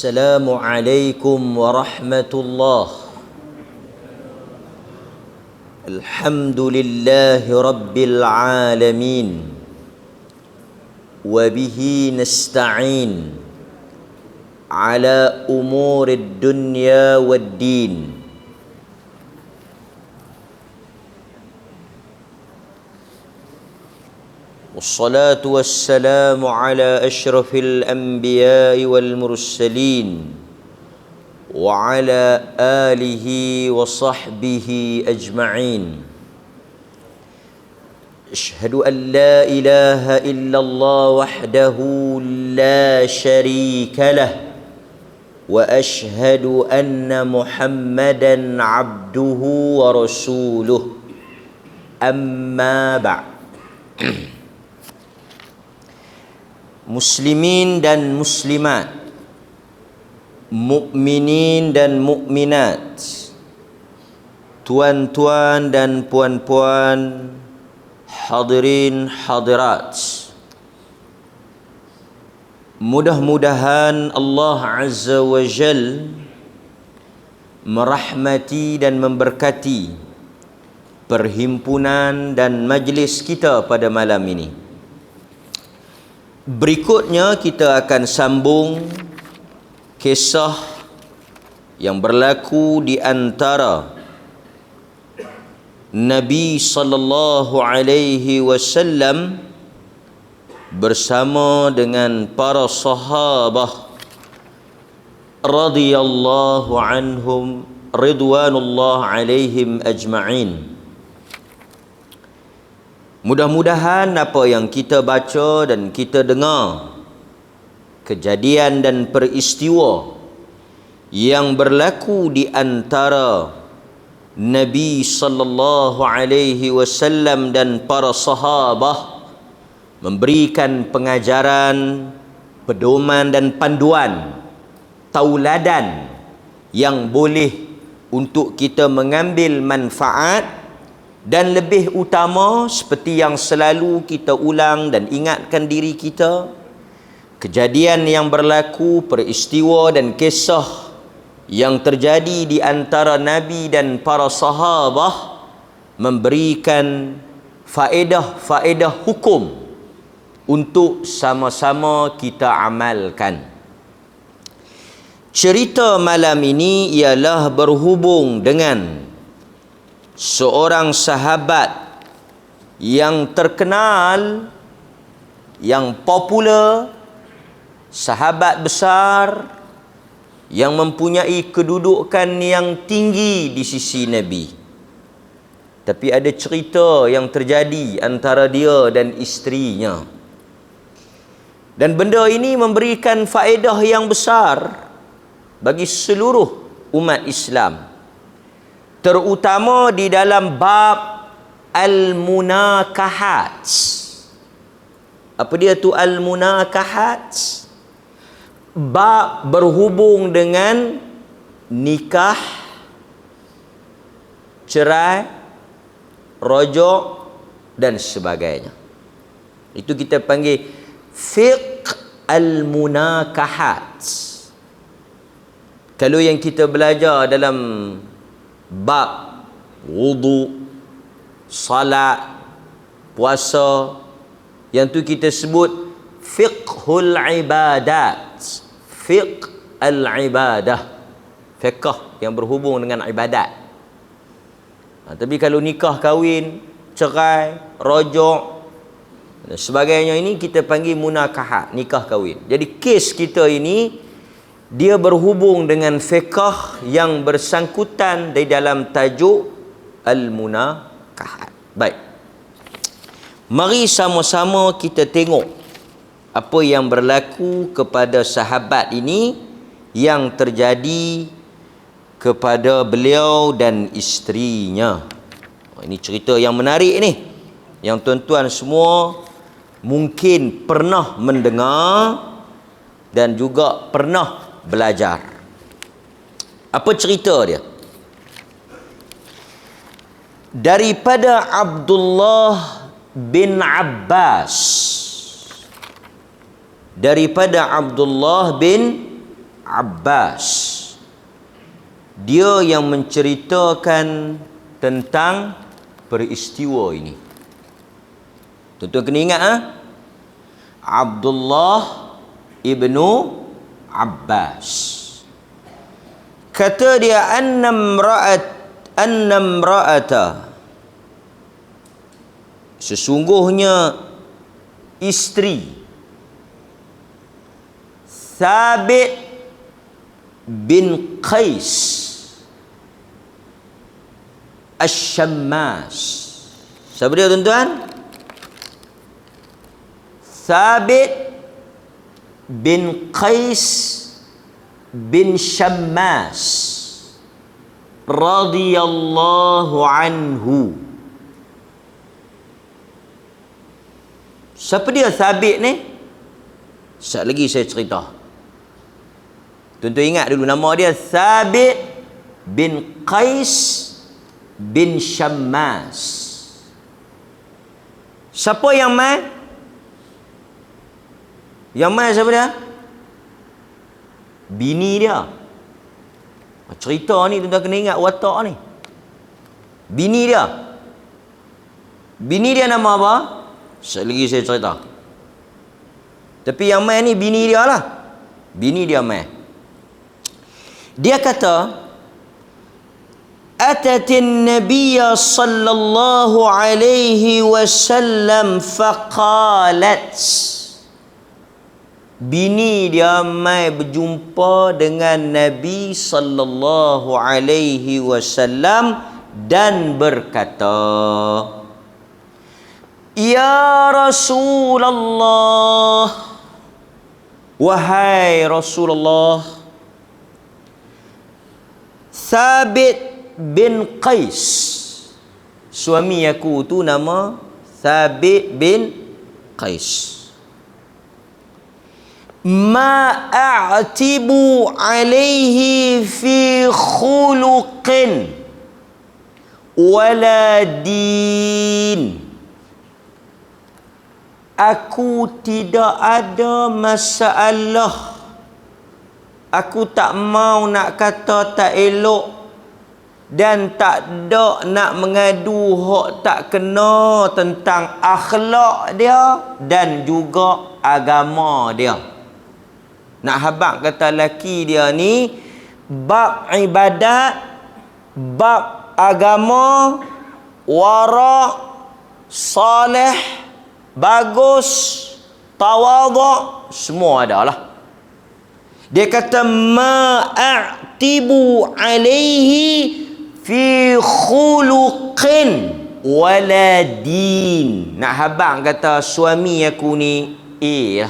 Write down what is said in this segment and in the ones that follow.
Assalamualaikum warahmatullahi. Alhamdulillahi rabbil alamin. Wa bihi nasta'in ala umurid dunya waddin. Wassalatu wassalamu ala ashrafil anbiya'i wal mursalin wa ala alihi wa sahbihi ajma'in. Ashhadu an la ilaha illallah wahdahu la sharika lah wa ashhadu anna Muhammadan abduhu wa rasuluh. Amma ba'd. Muslimin dan muslimat, mukminin dan mukminat, tuan-tuan dan puan-puan, hadirin hadirat, mudah-mudahan Allah Azza wa Jal merahmati dan memberkati perhimpunan dan majlis kita pada malam ini. Berikutnya kita akan sambung kisah yang berlaku di antara Nabi sallallahu alaihi wasallam bersama dengan para sahabah radhiyallahu anhum ridwanullah alaihim ajma'in. Mudah-mudahan apa yang kita baca dan kita dengar, kejadian dan peristiwa yang berlaku di antara Nabi sallallahu alaihi wasallam dan para sahabah memberikan pengajaran, pedoman dan panduan, tauladan yang boleh untuk kita mengambil manfaat. Dan lebih utama, seperti yang selalu kita ulang dan ingatkan diri kita, kejadian yang berlaku, peristiwa dan kisah yang terjadi di antara Nabi dan para sahabah memberikan faedah-faedah hukum untuk sama-sama kita amalkan. Cerita malam ini ialah berhubung dengan seorang sahabat yang terkenal, yang popular, sahabat besar yang mempunyai kedudukan yang tinggi di sisi Nabi. Tapi ada cerita yang terjadi antara dia dan isterinya. Dan benda ini memberikan faedah yang besar bagi seluruh umat Islam, terutama di dalam bab al-munakahat. Apa dia tu al-munakahat? Bab berhubung dengan nikah, cerai, rojok dan sebagainya. Itu kita panggil fiqh al-munakahat. Kalau yang kita belajar dalam bab wudu, salat, puasa, yang tu kita sebut fiqhul ibadat, fiqh al-ibadah, fiqh yang berhubung dengan ibadat. Tapi kalau nikah kahwin, cerai, rojok dan sebagainya, ini kita panggil munakahat, nikah kahwin. Jadi kes kita ini dia berhubung dengan fiqh yang bersangkutan di dalam tajuk al-munakahat. Baik. Mari sama-sama kita tengok apa yang berlaku kepada sahabat ini yang terjadi kepada beliau dan isterinya. Ini cerita yang menarik ni, yang tuan-tuan semua mungkin pernah mendengar dan juga pernah belajar. Apa cerita dia? Daripada Abdullah bin Abbas, daripada Abdullah bin Abbas. Dia yang menceritakan tentang peristiwa ini. Tuan-tuan kena ingat, Abdullah ibnu Abbas. Kata dia, annamra'ata, sesungguhnya isteri Thabit bin Qais Asy-Syammas. Siapa dia, tuan-tuan? Thabit bin Qais bin Syammas radhiyallahu anhu. Siapa dia Thabit ni? Sekejap lagi saya cerita. Tuan-tuan ingat dulu nama dia Thabit bin Qais bin Syammas. Siapa yang mai? Yang mai siapa dia? Bini dia. Cerita ni tuan-tuan kena ingat watak ni. Bini dia. Bini dia nama apa? Sekejap lagi saya cerita. Tapi yang mai ni bini dia lah. Bini dia mai. Dia kata, Atatin Nabiya sallallahu alaihi wasallam faqalat. Bini dia mai berjumpa dengan Nabi sallallahu alaihi wasallam dan berkata, Ya Rasulullah, wahai Rasulullah, Thabit bin Qais, suami aku tu nama Thabit bin Qais, ma a'tibu alaihi fi khuluqin wala din. Aku tidak ada masalah. Aku tak mau nak kata tak elok dan tak ada nak mengadu hak tak kena tentang akhlak dia dan juga agama dia. Nak habaq kata laki dia ni bab ibadat, bab agama, wara', salih, bagus, tawadhu', semua ada lah. Dia kata ma'atibu alaihi fi khuluqin wala din. Nak habang kata suami aku ni lah.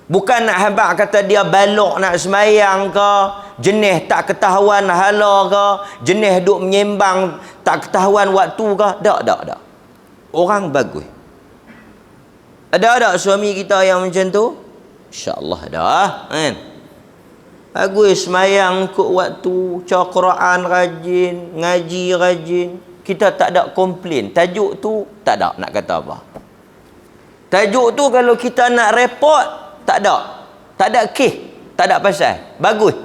Bukan nak habang kata dia balok nak semayang ke, jenis tak ketahuan hala ke, jenis duk menyembang tak ketahuan waktu ke. Tak. Orang bagus. Ada suami kita yang macam tu? InsyaAllah ada kan? Bagus semayang ikut waktu, baca Quran rajin, ngaji rajin. Kita tak ada komplain. Tajuk tu tak ada nak kata apa. Tajuk tu kalau kita nak report, tak ada. Tak ada kes, tak ada pasal. Bagus.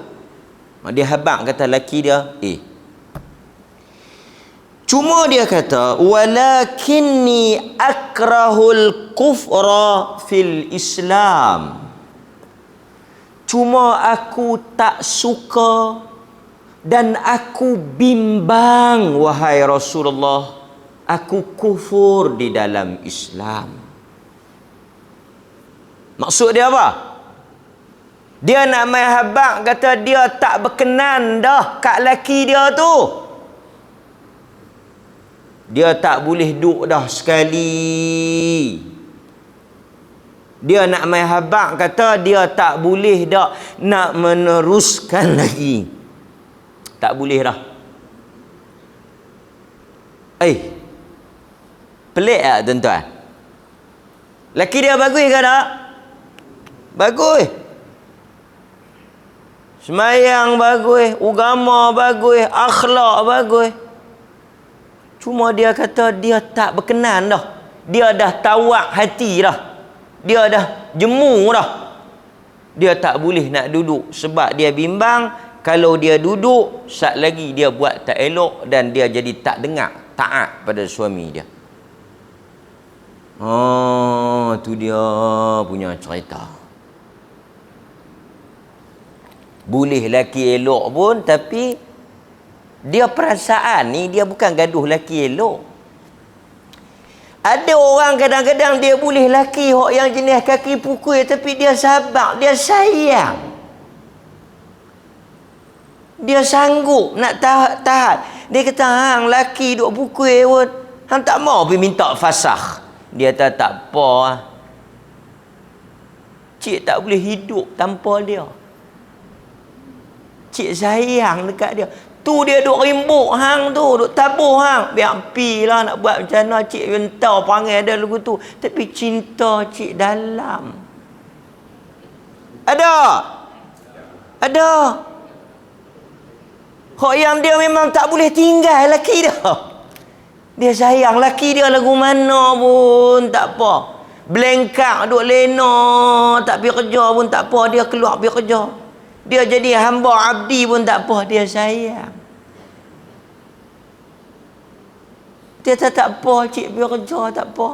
Dia habaq kata laki dia Cuma dia kata, walakinni akrahul kufra fil Islam. Cuma aku tak suka dan aku bimbang, wahai Rasulullah, aku kufur di dalam Islam. Maksud dia apa? Dia nak main habaq kata dia tak berkenan dah kat laki dia tu. Dia tak boleh duk dah sekali. Dia nak main habaq kata dia tak boleh dah nak meneruskan lagi. Tak boleh dah. Pelik tak tuan-tuan? Laki dia bagus ke tak? Bagus. Semayang bagus, agama bagus, akhlak bagus. Cuma dia kata dia tak berkenan dah. Dia dah tawak hati dah. Dia dah jemu dah. Dia tak boleh nak duduk sebab dia bimbang kalau dia duduk sat lagi dia buat tak elok dan dia jadi tak dengar taat pada suami dia. Oh, tu dia punya cerita. Boleh laki elok pun tapi dia perasaan ni dia bukan gaduh laki elok. Ada orang kadang-kadang dia boleh laki hok yang jenis kaki pukul tapi dia sabar, dia sayang. Dia sanggup nak tahan. Dia kata hang laki duk pukul pun hang tak mau pergi minta fasakh. Dia kata tak apa lah. Cik tak boleh hidup tanpa dia. Cik sayang dekat dia. Tu dia duk rimbuk hang tu, duk tabuh hang. Biar pi lah nak buat macam mana. Cik entah perangai dia lagu tu. Tapi cinta cik dalam. Ada? Ada. Hak yang dia memang tak boleh tinggal laki dia. Dia sayang laki dia lagu mana pun tak apa. Belengkak duk lena, tak pergi kerja pun tak apa. Dia keluar pergi kerja. Dia jadi hamba abdi pun tak apa. Dia sayang. Dia tak apa, cik pergi kerja tak apa.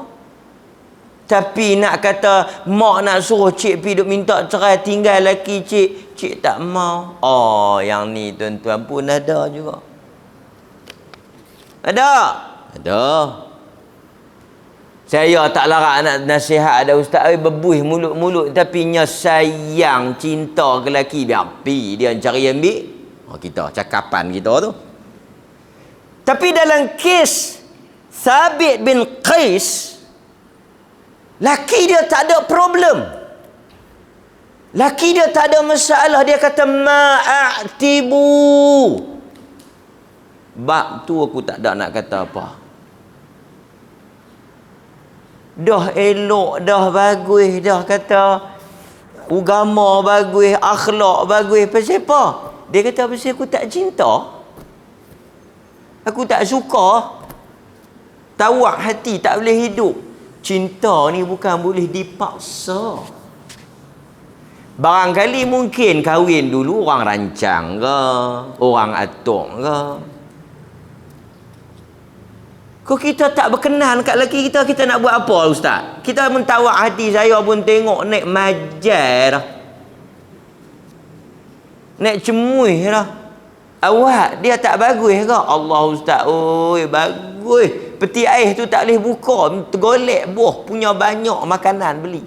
Tapi nak kata mak nak suruh cik pergi duk minta cerai tinggal laki cik, cik tak mau. Oh, yang ni tuan-tuan pun ada juga. Ada. Ada. Saya tak larat nak nasihat ada ustaz berbuih mulut-mulut tapi nya sayang cinta ke laki biar pi dia cari ambil. Oh, kita cakapan kita tu. Tapi dalam kes Thabit bin Qais, laki dia tak ada problem. Laki dia tak ada masalah. Dia kata ma'atibu. Bab tu aku tak ada nak kata apa. Dah elok, dah bagus, dah kata agama bagus, akhlak bagus. Pasal apa? Dia kata pasal aku tak cinta. Aku tak suka. Tawak hati, tak boleh hidup. Cinta ni bukan boleh dipaksa. Barangkali mungkin kahwin dulu orang rancang ke, orang atuk ke. Kalau kita tak berkenan kat lelaki kita, kita nak buat apa ustaz? Kita mentawak hati saya pun tengok naik majar dah. Naik cemuih dah. Awak dia tak bagus ke? Allah ustaz, oi bagus. Peti air tu tak boleh buka, tergolek buah, punya banyak makanan beli.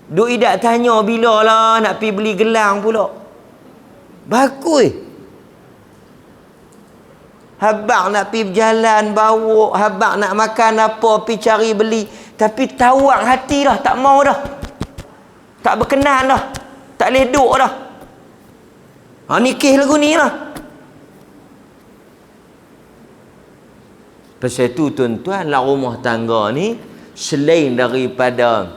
Duk idak tanya bila lah nak pergi beli gelang pula. Bagus. Habang nak pergi berjalan bawa, habang nak makan apa pergi cari beli, tapi tawak hati dah, tak mau dah. Tak berkenan dah. Tak boleh duk dah. Ha, nikah lagu ni lah. Pasal tu tuan-tuan, lah rumah tangga ni selain daripada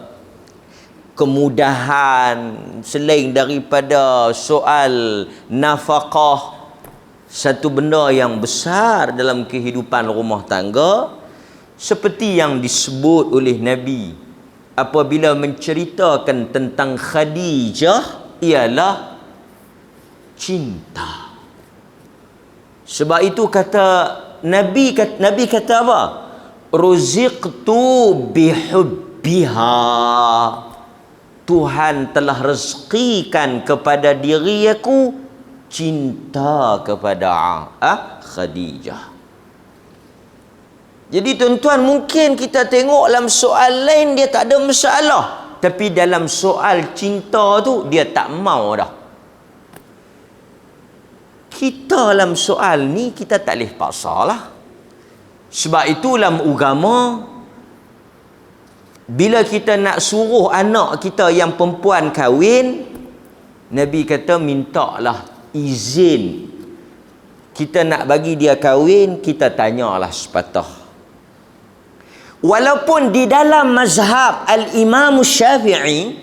kemudahan, selain daripada soal nafkah, satu benda yang besar dalam kehidupan rumah tangga seperti yang disebut oleh Nabi apabila menceritakan tentang Khadijah ialah cinta. Sebab itu kata Nabi kata apa? Ruziqtu bihubbiha. Tuhan telah rezekikan kepada diri aku cinta kepada Khadijah. Jadi tuan-tuan, mungkin kita tengok dalam soal lain dia tak ada masalah, tapi dalam soal cinta tu dia tak mau dah. Kita dalam soal ni kita tak boleh paksa lah. Sebab itu dalam agama, bila kita nak suruh anak kita yang perempuan kahwin, Nabi kata mintalah izin. Kita nak bagi dia kahwin, kita tanyalah sepatah. Walaupun di dalam mazhab Al-Imam Syafi'i,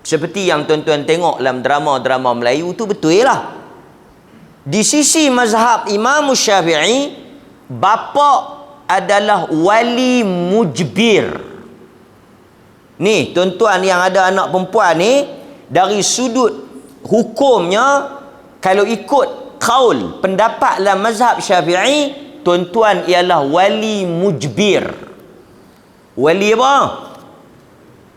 seperti yang tuan-tuan tengok dalam drama-drama Melayu tu betul lah. Di sisi mazhab Imam Syafi'i, bapa adalah wali mujbir. Ni tuan-tuan yang ada anak perempuan ni, dari sudut hukumnya, kalau ikut kaul pendapat dalam mazhab Syafi'i, tuan-tuan ialah wali mujbir. Wali apa?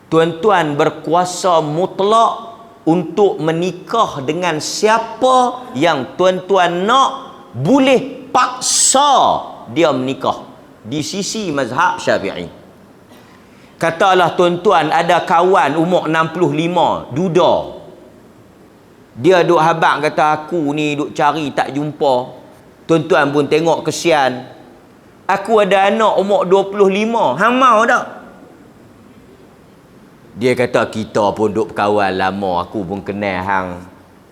Tuan-tuan berkuasa mutlak untuk menikah dengan siapa yang tuan-tuan nak, boleh paksa dia menikah di sisi mazhab Syafi'i. Katalah tuan-tuan ada kawan umur 65, duda. Dia duk habaq kata aku ni duk cari tak jumpa. Tuan-tuan pun tengok kesian. Aku ada anak umur 25, hang mau tak? Dia kata kita pun duk berkawan lama, aku pun kenal hang.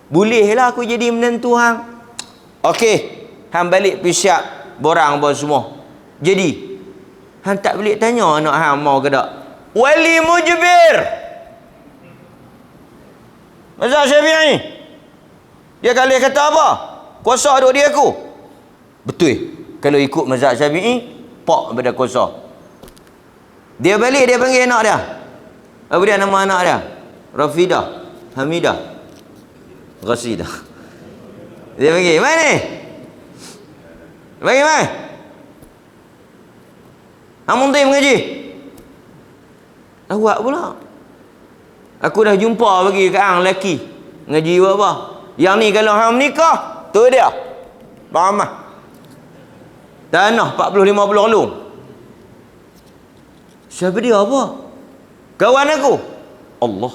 Bolehlah aku jadi menantu hang. Okey, hang balik pergi siap borang apa semua. Jadi hang tak boleh tanya anak hang mau ke tak? Wali mujbir. Mazhab Syafi'i. Dia kalau kata apa? Kuasa duk dia aku. Betul. Kalau ikut mazhab Syafi'i, pak pada kuasa. Dia balik dia panggil anak dia. Apa dia nama anak dia? Rafidah, Hamidah, Rasidah. Dia panggil, mana ni? Panggil mana? Hang munti mengaji. Awak pula. Aku dah jumpa bagi kat hang lelaki. Ngaji apa? Yang ni kalau hang menikah, tu dia. Ramah. Tanah 40-50 relung. Siapa dia apa? Kawan aku. Allah.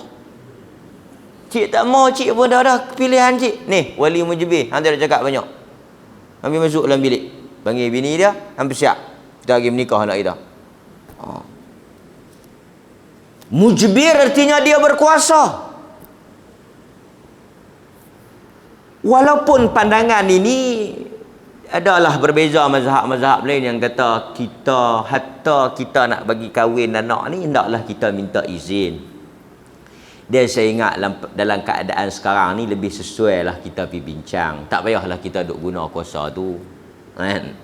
Cik tak mau, cik pun dah pilihan cik. Ni, wali mujibir. Hang dah cakap banyak. Ambil masuk dalam bilik. Panggil bini dia, hampir siap. Kita lagi menikah anak kita. Mujibir artinya dia berkuasa. Walaupun pandangan ini adalah berbeza mazhab-mazhab lain yang kata kita, hatta kita nak bagi kahwin anak ni, hendaklah kita minta izin. Dan saya ingat dalam keadaan sekarang ni lebih sesuai lah kita pergi bincang. Tak payahlah kita duk guna kuasa tu, kan?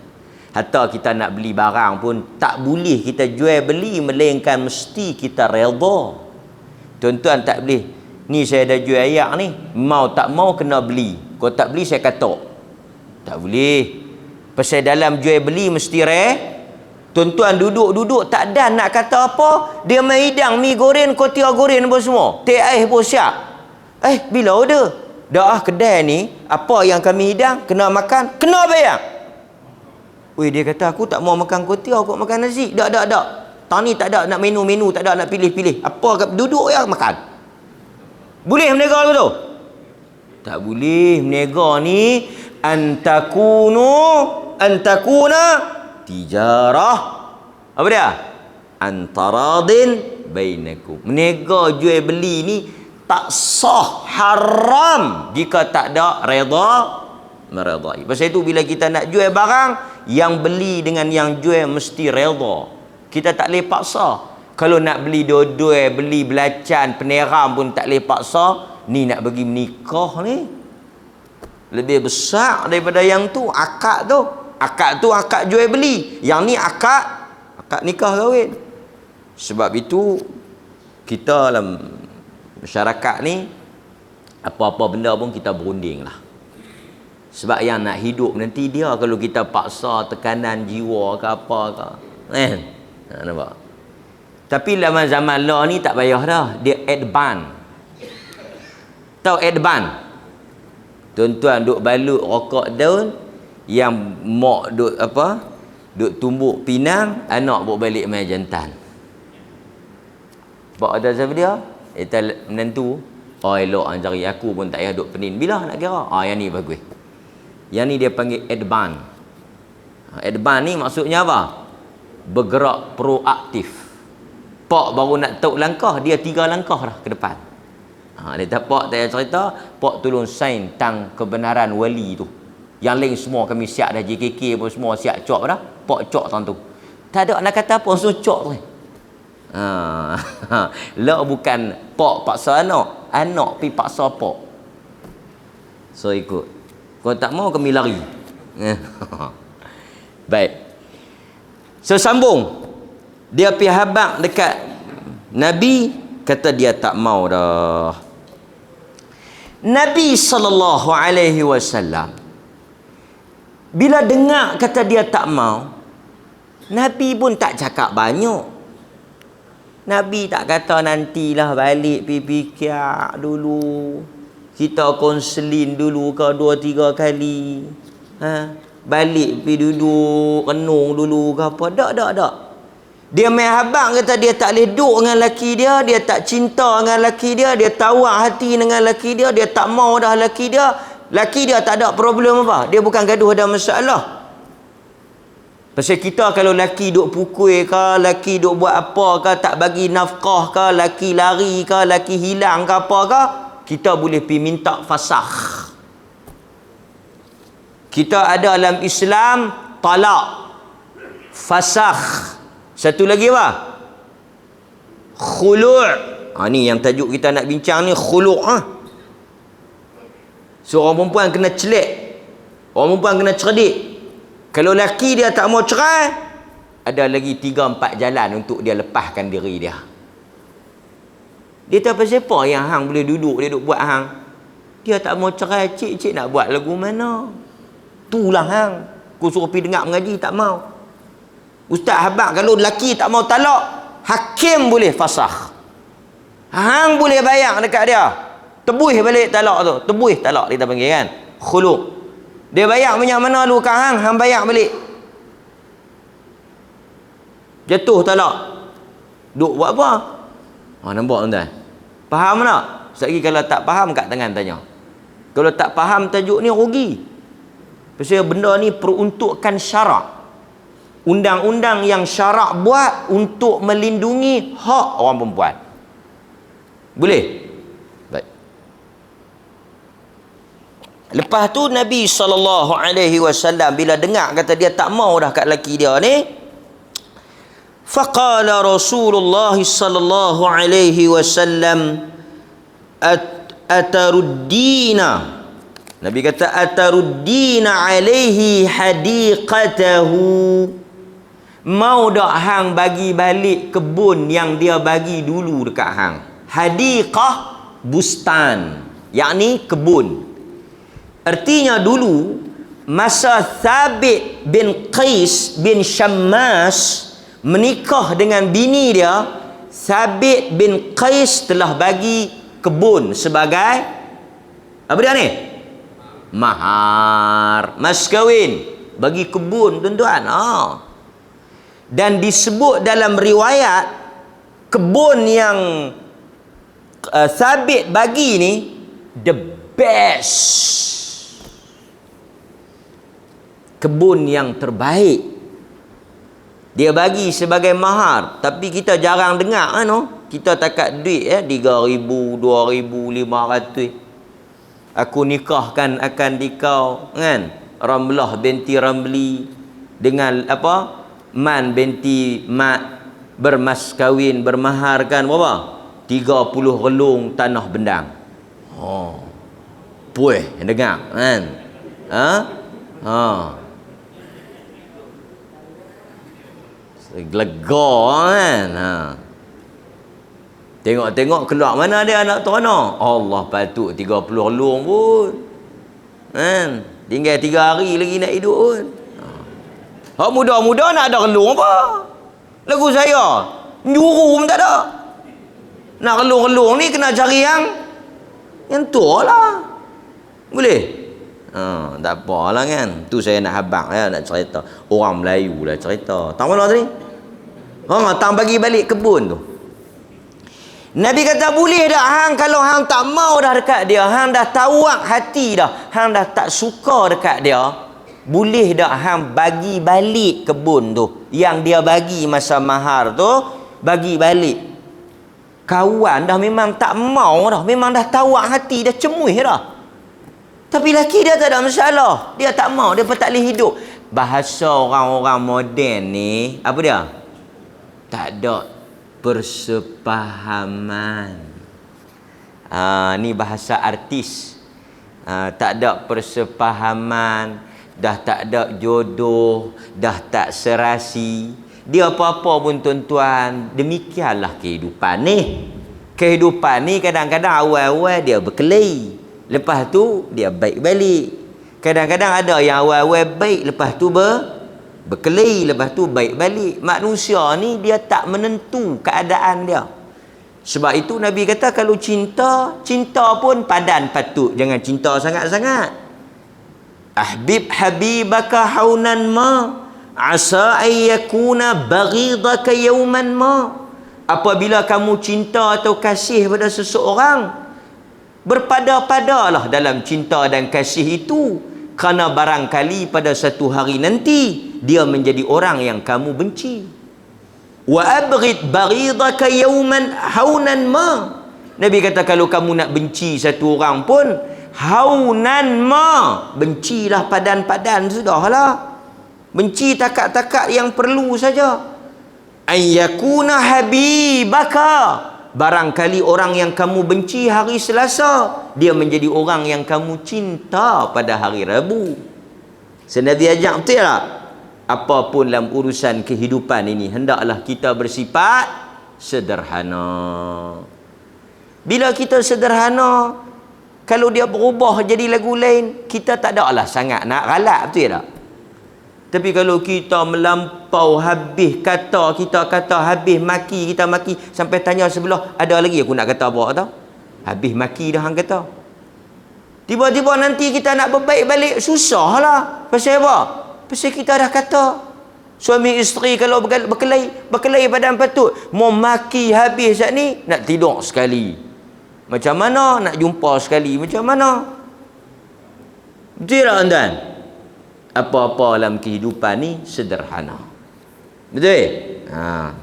Hatta kita nak beli barang pun tak boleh kita jual beli, melainkan mesti kita redha. Tuan-tuan tak boleh, ni saya dah jual ayak ni, mau tak mau kena beli. Kalau tak beli saya katok. Tak boleh. Pasal dalam jual beli mesti tuan-tuan duduk-duduk tak ada nak kata apa, dia main hidang mi goreng, kotia goreng apa semua. Teh air pun siap. Bila order? Dah kedai ni, apa yang kami hidang kena makan, kena bayar. Weh, dia kata aku tak mau makan kotia, aku makan nasi. Tak. Tang ni tak ada nak menu-menu, tak ada nak pilih-pilih. Apa duduk ya makan. Boleh menega tu? Tak boleh. Menega ni antakuna tijarah. Apa dia? Antaradin bainakum. Menega jual beli ni tak sah, haram jika tak ada redha meredai. Pasal itu bila kita nak jual barang, yang beli dengan yang jual mesti redha. Kita tak boleh paksa. Kalau nak beli dua-dua, beli belacan, peneram pun tak boleh paksa. Ni nak bagi menikah ni lebih besar daripada yang tu. Akad tu akad jual beli. Yang ni akad nikah kahwin. Sebab itu kita dalam masyarakat ni, apa-apa benda pun kita berunding lah. Sebab yang nak hidup nanti dia, kalau kita paksa tekanan jiwa ke apa ke, nampak? Tapi zaman law ni tak payah dah. Dia advance. Tahu advance? Tuan-tuan duk balut rokok daun, yang mak duk tumbuk pinang, anak bawa balik main jantan. Sebab ada siapa dia? Itu menantu. Elok cari aku pun tak payah duk penin. Bila nak kira? Yang ni bagus. Yang ni dia panggil advance. Advance ni maksudnya apa? Bergerak proaktif. Pak baru nak tahu langkah, dia 3 langkah dah ke depan. Dia tak, Pak tak cerita, Pak tolong sign tang kebenaran wali tu. Yang lain semua kami siap dah, JKK pun semua siap cok dah. Pak cok tang tu. Tak ada nak kata apa, langsung cok tu. Lah bukan Pak paksa anak pi paksa Pak. So ikut. Kalau tak mau kami lari. Baik. So sambung. Dia pergi habaq dekat Nabi kata dia tak mau dah. Nabi SAW bila dengar kata dia tak mau, Nabi pun tak cakap banyak. Nabi tak kata nantilah balik pergi fikir dulu, kita konselin dulu ke 2-3 kali, balik pergi duduk renung dulu ke apa. Tak. Dia main habang kata dia tak boleh duduk dengan lelaki dia, dia tak cinta dengan lelaki dia, dia tawar hati dengan lelaki dia, dia tak mau dah lelaki dia. Lelaki dia tak ada problem apa, dia bukan gaduh ada masalah. Pasal kita kalau lelaki duk pukul ke, lelaki duk buat apa ke, tak bagi nafkah ke, lelaki lari ke, lelaki hilang ke apa ke, kita boleh pergi minta fasakh. Kita ada dalam Islam talak, fasakh. Satu lagi apa? Khulu'. Ni yang tajuk kita nak bincang ni, khulu'. Seorang perempuan kena celik, orang perempuan kena cerdik. Kalau lelaki dia tak mau cerai, ada lagi 3-4 jalan untuk dia lepaskan diri dia. Dia tak pasal apa yang hang boleh duduk, dia duduk buat hang. Dia tak mau cerai, cik nak buat lagu mana? Itulah hang. Kau suruh pergi dengar mengaji, tak mau. Ustaz habaq kalau lelaki tak mau talak, hakim boleh fasakh. Hang boleh bayar dekat dia, tebuih balik talak tu. Tebuih talak kita panggil kan, khulu'. Dia bayar banyak mana dulu kat hang bayar balik. Jatuh talak. Duk buat apa? Nampak tuan-tuan? Faham tak? Sekali kalau tak faham kat tangan tanya. Kalau tak faham tajuk ni rugi. Pasal benda ni peruntukan syarak. Undang-undang yang syarak buat untuk melindungi hak orang perempuan. Boleh? Baik. Lepas tu Nabi SAW bila dengar kata dia tak mau dah kat lelaki dia ni, faqala Rasulullah sallallahu alaihi wasallam ataruddina, Nabi kata ataruddina alaihi hadiqatahu, mau dak hang bagi balik kebun yang dia bagi dulu dekat hang. Hadiqah bustan, yakni kebun. Artinya dulu masa Thabit bin Qais bin Syammas menikah dengan bini dia, Thabit bin Qais telah bagi kebun sebagai apa dia ni? Mahar, mas kahwin, bagi kebun tuan-tuan. Dan disebut dalam riwayat kebun yang Thabit bagi ni the best, kebun yang terbaik. Dia bagi sebagai mahar. Tapi kita jarang dengar kita takat duit 3,000, 2,500. Aku nikahkan akan dikau kan, Ramlah binti Ramli dengan apa, Man binti Mat, bermas kahwin, bermaharkan berapa? 30 relung tanah bendang. Puih dengar kan? Lega kan. Tengok keluar mana dia anak terana. Allah, patut 30 relung pun kan, tinggal 3 hari lagi nak hidup pun. Hak muda-muda nak ada relung apa? Lagu saya nyuruh pun tak ada. Nak relung-relung ni kena cari yang tua lah. Boleh? Tak apalah kan. Tu saya nak habaq nak cerita. Orang Melayu lah cerita. Tahu mana tadi? Tang bagi balik kebun tu. Nabi kata boleh dah hang, kalau hang tak mau dah dekat dia, hang dah tawak hati dah, hang dah tak suka dekat dia, boleh dah hang bagi balik kebun tu yang dia bagi masa mahar tu, bagi balik. Kawan dah memang tak mau dah, memang dah tawak hati, dah cemuih dah. Tapi laki dia tak ada masalah, dia tak mau, dia pun tak boleh hidup. Bahasa orang-orang moden ni apa dia? Tak ada persepahaman. Ni bahasa artis. Tak ada persepahaman, dah tak ada jodoh, dah tak serasi. Dia apa-apa pun tuan-tuan, demikianlah kehidupan ni. Kehidupan ni kadang-kadang awal-awal dia berkelahi, lepas tu dia baik balik. Kadang-kadang ada yang awal-awal baik, lepas tu berkelahi, lepas tu baik balik. Manusia ni dia tak menentu keadaan dia. Sebab itu Nabi kata kalau cinta pun padan patut, jangan cinta sangat-sangat. Ahbib habibaka haunan ma asa ayyakuna baghidaka yawman ma. Apabila kamu cinta atau kasih pada seseorang, berpada-padalah dalam cinta dan kasih itu, kerana barangkali pada satu hari nanti dia menjadi orang yang kamu benci. Wa abghid baghidaka yawman haunan ma. Nabi kata kalau kamu nak benci satu orang pun, haunan ma, bencilah padan-padan, sudahlah. Benci takat-takat yang perlu saja. Ayyakuna habibaka, barangkali orang yang kamu benci hari Selasa, dia menjadi orang yang kamu cinta pada hari Rabu. Nabi ajak betul tak? Apapun dalam urusan kehidupan ini, hendaklah kita bersifat sederhana. Bila kita sederhana, kalau dia berubah jadi lagu lain, kita tak ada lah sangat nak galak, betul tak? Tapi kalau kita melampau habis kata, kita kata habis maki, kita maki sampai tanya sebelah, ada lagi aku nak kata apa tau? Habis maki dah hang kata. Tiba-tiba nanti kita nak berbaik balik, susah lah. Pasal apa? Pasal kita dah kata. Suami isteri kalau berkelahi badan patut, mau maki habis saat ni, nak tidur sekali. Macam mana? Nak jumpa sekali. Macam mana? Betul tak tuan? Apa-apa dalam kehidupan ni sederhana. Betul? Ha.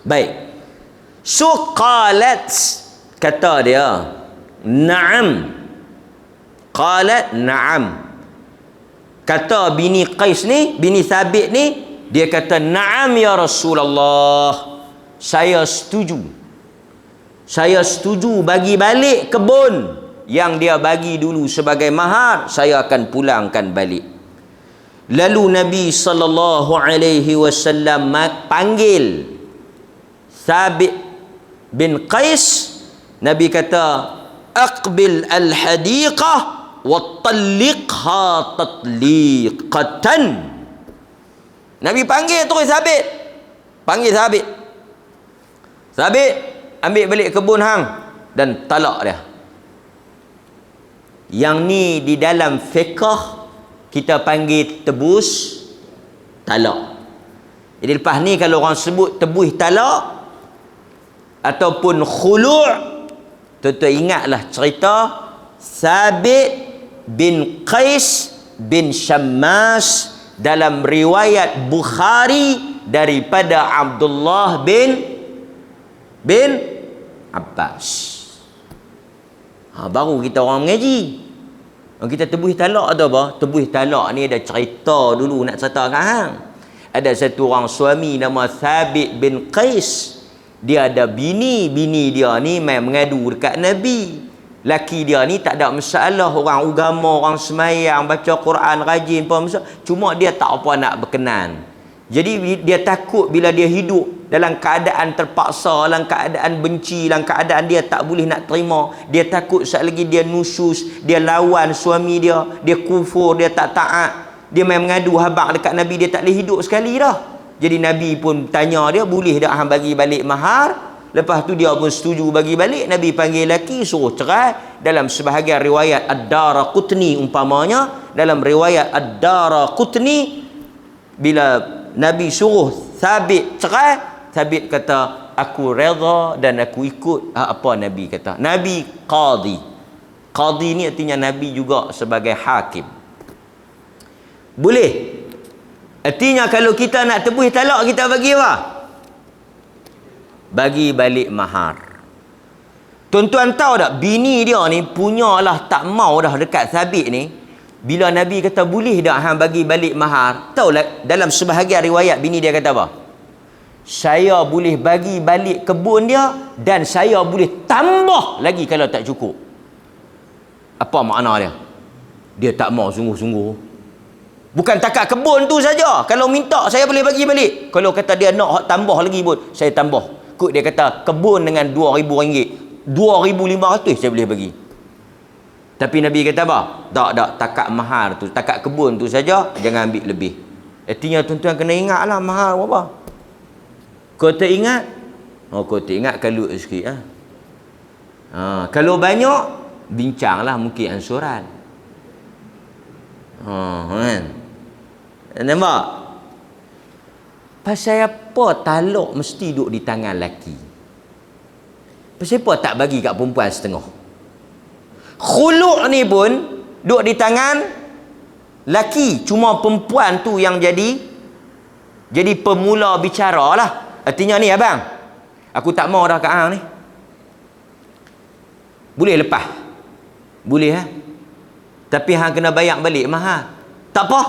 Baik. So qalat, kata dia, na'am. Qalat na'am. Kata bini Qais ni, bini Thabit ni, dia kata na'am ya Rasulullah, saya setuju. Saya setuju bagi balik kebun yang dia bagi dulu sebagai mahar, saya akan pulangkan balik. Lalu Nabi sallallahu alaihi wasallam panggil Thabit bin Qais. Nabi kata, aqbil al-hadiqah wa talliqha tatliqatan. Nabi panggil terus Thabit. Panggil Thabit. Thabit, ambil balik kebun hang dan talak dia. Yang ni di dalam fiqh kita panggil tebus talak. Jadi lepas ni kalau orang sebut tebus talak ataupun khulu', tuan-tuan ingatlah cerita Thabit bin Qais bin Syammas dalam riwayat Bukhari daripada Abdullah bin Abbas. Baru kita orang mengaji. Kita tebus talak atau apa? Tebus talak ni ada cerita dulu nak cerita kat hang. Ada satu orang suami nama Thabit bin Qais. Dia ada bini dia ni main mengadu dekat Nabi. Laki dia ni tak ada masalah, orang agama, orang semayang, baca Quran, rajin apa masalah. Cuma dia tak apa nak berkenan. Jadi dia takut bila dia hidup dalam keadaan terpaksa, dalam keadaan benci, dalam keadaan dia tak boleh nak terima, dia takut sekali lagi dia nusus, dia lawan suami dia kufur, dia tak taat, dia main mengadu habaq dekat Nabi, dia tak boleh hidup sekali dah. Jadi Nabi pun tanya dia, boleh tak hang bagi balik mahar? Lepas tu dia pun setuju bagi balik. Nabi panggil laki, suruh cerai. Dalam sebahagian riwayat Ad-Daraqutni umpamanya, dalam riwayat Ad-Daraqutni, bila Nabi suruh Thabit cerai, Thabit kata, aku redha dan aku ikut apa Nabi kata. Nabi qadi. Qadi ni artinya Nabi juga sebagai hakim. Boleh. Artinya kalau kita nak tebus talak, kita bagi apa? Bagi balik mahar. Tuan-tuan tahu tak, bini dia ni punyalah tak mau dah dekat Thabit ni. Bila Nabi kata boleh tak hang bagi balik mahar, tahulah dalam sebahagian riwayat bini dia kata apa? Saya boleh bagi balik kebun dia dan saya boleh tambah lagi kalau tak cukup. Apa makna dia? Dia tak mau sungguh-sungguh. Bukan takat kebun tu saja. Kalau minta saya boleh bagi balik. Kalau kata dia nak tambah lagi pun, saya tambah. Kut dia kata kebun dengan RM2,000, 2,500 saya boleh bagi. Tapi Nabi kata apa? Tak, takat mahar tu, takat kebun tu saja, jangan ambil lebih. Artinya tuan-tuan kena ingatlah mahar berapa. Kau tak ingat? Oh, kau tak ingat kalut sikit lah. Kalau banyak, bincanglah mungkin ansuran. Kan? Nampak? Pasal apa talak mesti duduk di tangan lelaki? Pasal apa tak bagi kat perempuan setengah? Khuluk ni pun duduk di tangan lelaki. Cuma perempuan tu yang jadi pemula bicara lah. Artinya ni abang, aku tak mau dah kat hang ni. Boleh lepas? Boleh ha? Tapi hang kena bayar balik mahal. Tak apa.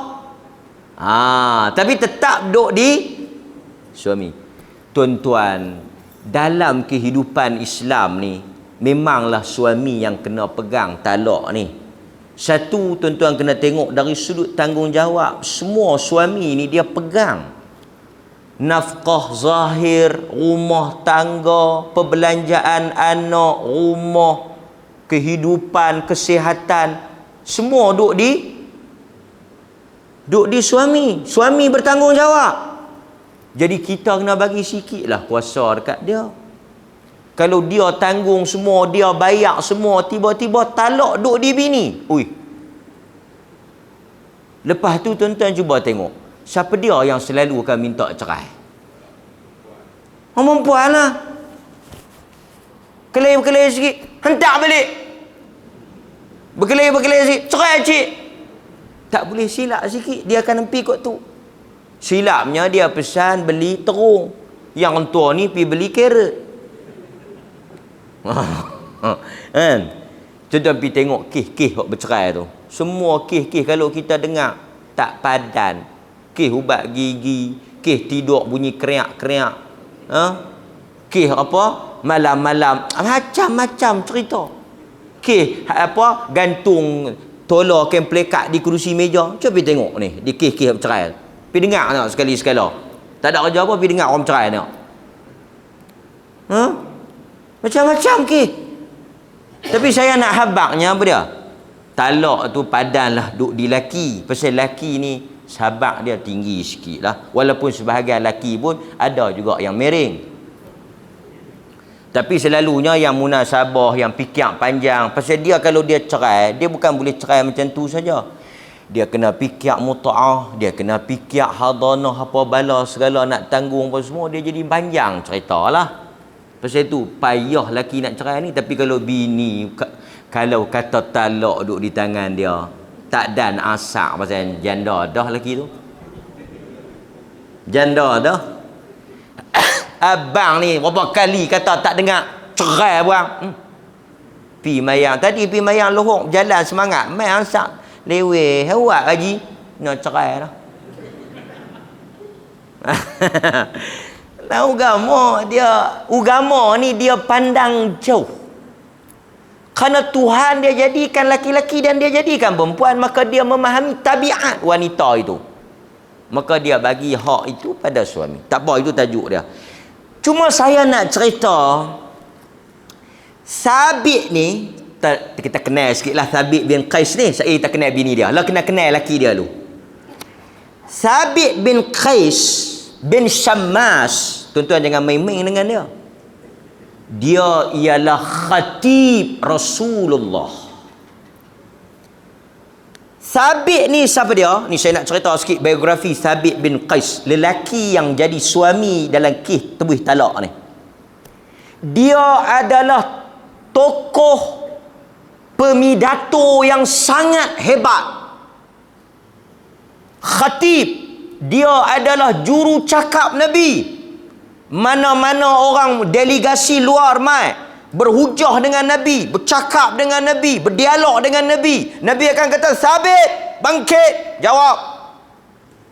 Tapi tetap duduk di suami. Tuan-tuan, dalam kehidupan Islam ni, memanglah suami yang kena pegang talak ni. Satu, tuan-tuan kena tengok dari sudut tanggungjawab. Semua suami ni dia pegang nafkah zahir, rumah tangga, perbelanjaan anak, rumah, kehidupan, kesihatan, semua duduk di suami. Suami bertanggungjawab. Jadi kita kena bagi sikit lah kuasa dekat dia. Kalau dia tanggung semua, dia bayar semua, tiba-tiba talak duduk di bini. Lepas tu tuan-tuan cuba tengok, siapa dia yang selalu akan minta cerai? Perempuan lah. Berkelai-berkelai sikit, hentak balik. Berkelai-berkelai sikit, cerai cik. Tak boleh silap sikit, dia akan nempi kot tu. Silapnya dia pesan beli terung. Yang tua ni pergi beli carrot. Kan? Contoh pergi tengok kes-kes yang bercerai tu. Semua kes-kes kalau kita dengar tak padan. Kes ubat gigi, kes tidur bunyi kriak-kriak. Kes apa? Malam-malam. Macam-macam cerita. Kes apa? Gantung tolak kain plekat di kerusi meja. Cuba pergi tengok ni, di kes-kes bercerai. Pergi dengar tengok sekali-sekala. Tak ada kerja apa, pergi dengar orang bercerai tengok. Macam-macam kes. Tapi saya nak habaknya apa dia? Talak tu padanlah duk di laki. Pasal laki ni sabak dia tinggi sikit lah. Walaupun sebahagian laki pun ada juga yang miring. Tapi selalunya yang munasabah, yang fikir panjang. Pasal dia kalau dia cerai, dia bukan boleh cerai macam tu saja. Dia kena fikir muta'ah, dia kena fikir hadanah, apa bala segala nak tanggung apa semua. Dia jadi panjang cerita lah. Pasal itu payah laki nak cerai ni. Tapi kalau bini, kalau kata talak duduk di tangan dia, tak dan asak pasal janda dah laki tu. Janda dah. Abang ni berapa kali kata tak dengar cerai buang. Pi mayang tadi, pi mayang lohok jalan semangat, mai asak lewe hawak haji nak cerai dah. Nah, agama ni dia pandang jauh. Kerana Tuhan dia jadikan laki-laki dan dia jadikan perempuan, maka dia memahami tabiat wanita itu. Maka dia bagi hak itu pada suami. Tak apa, itu tajuk dia. Cuma saya nak cerita Sabit ni, kita kenal sikit lah Sabit bin Qais ni. Saya tak kenal bini dia. Lah kena kenal laki dia dulu. Sabit bin Qais bin Syammas, tuan-tuan jangan main-main dengan dia. Dia ialah khatib Rasulullah. Sabit ni siapa dia? Ni saya nak cerita sikit biografi Sabit bin Qais, lelaki yang jadi suami dalam kes tebus talak ni. Dia adalah tokoh pemidato yang sangat hebat. Khatib, dia adalah juru cakap Nabi. Mana-mana orang delegasi luar mai berhujah dengan Nabi, bercakap dengan Nabi, berdialog dengan Nabi, Nabi akan kata, Sabit, bangkit, jawab.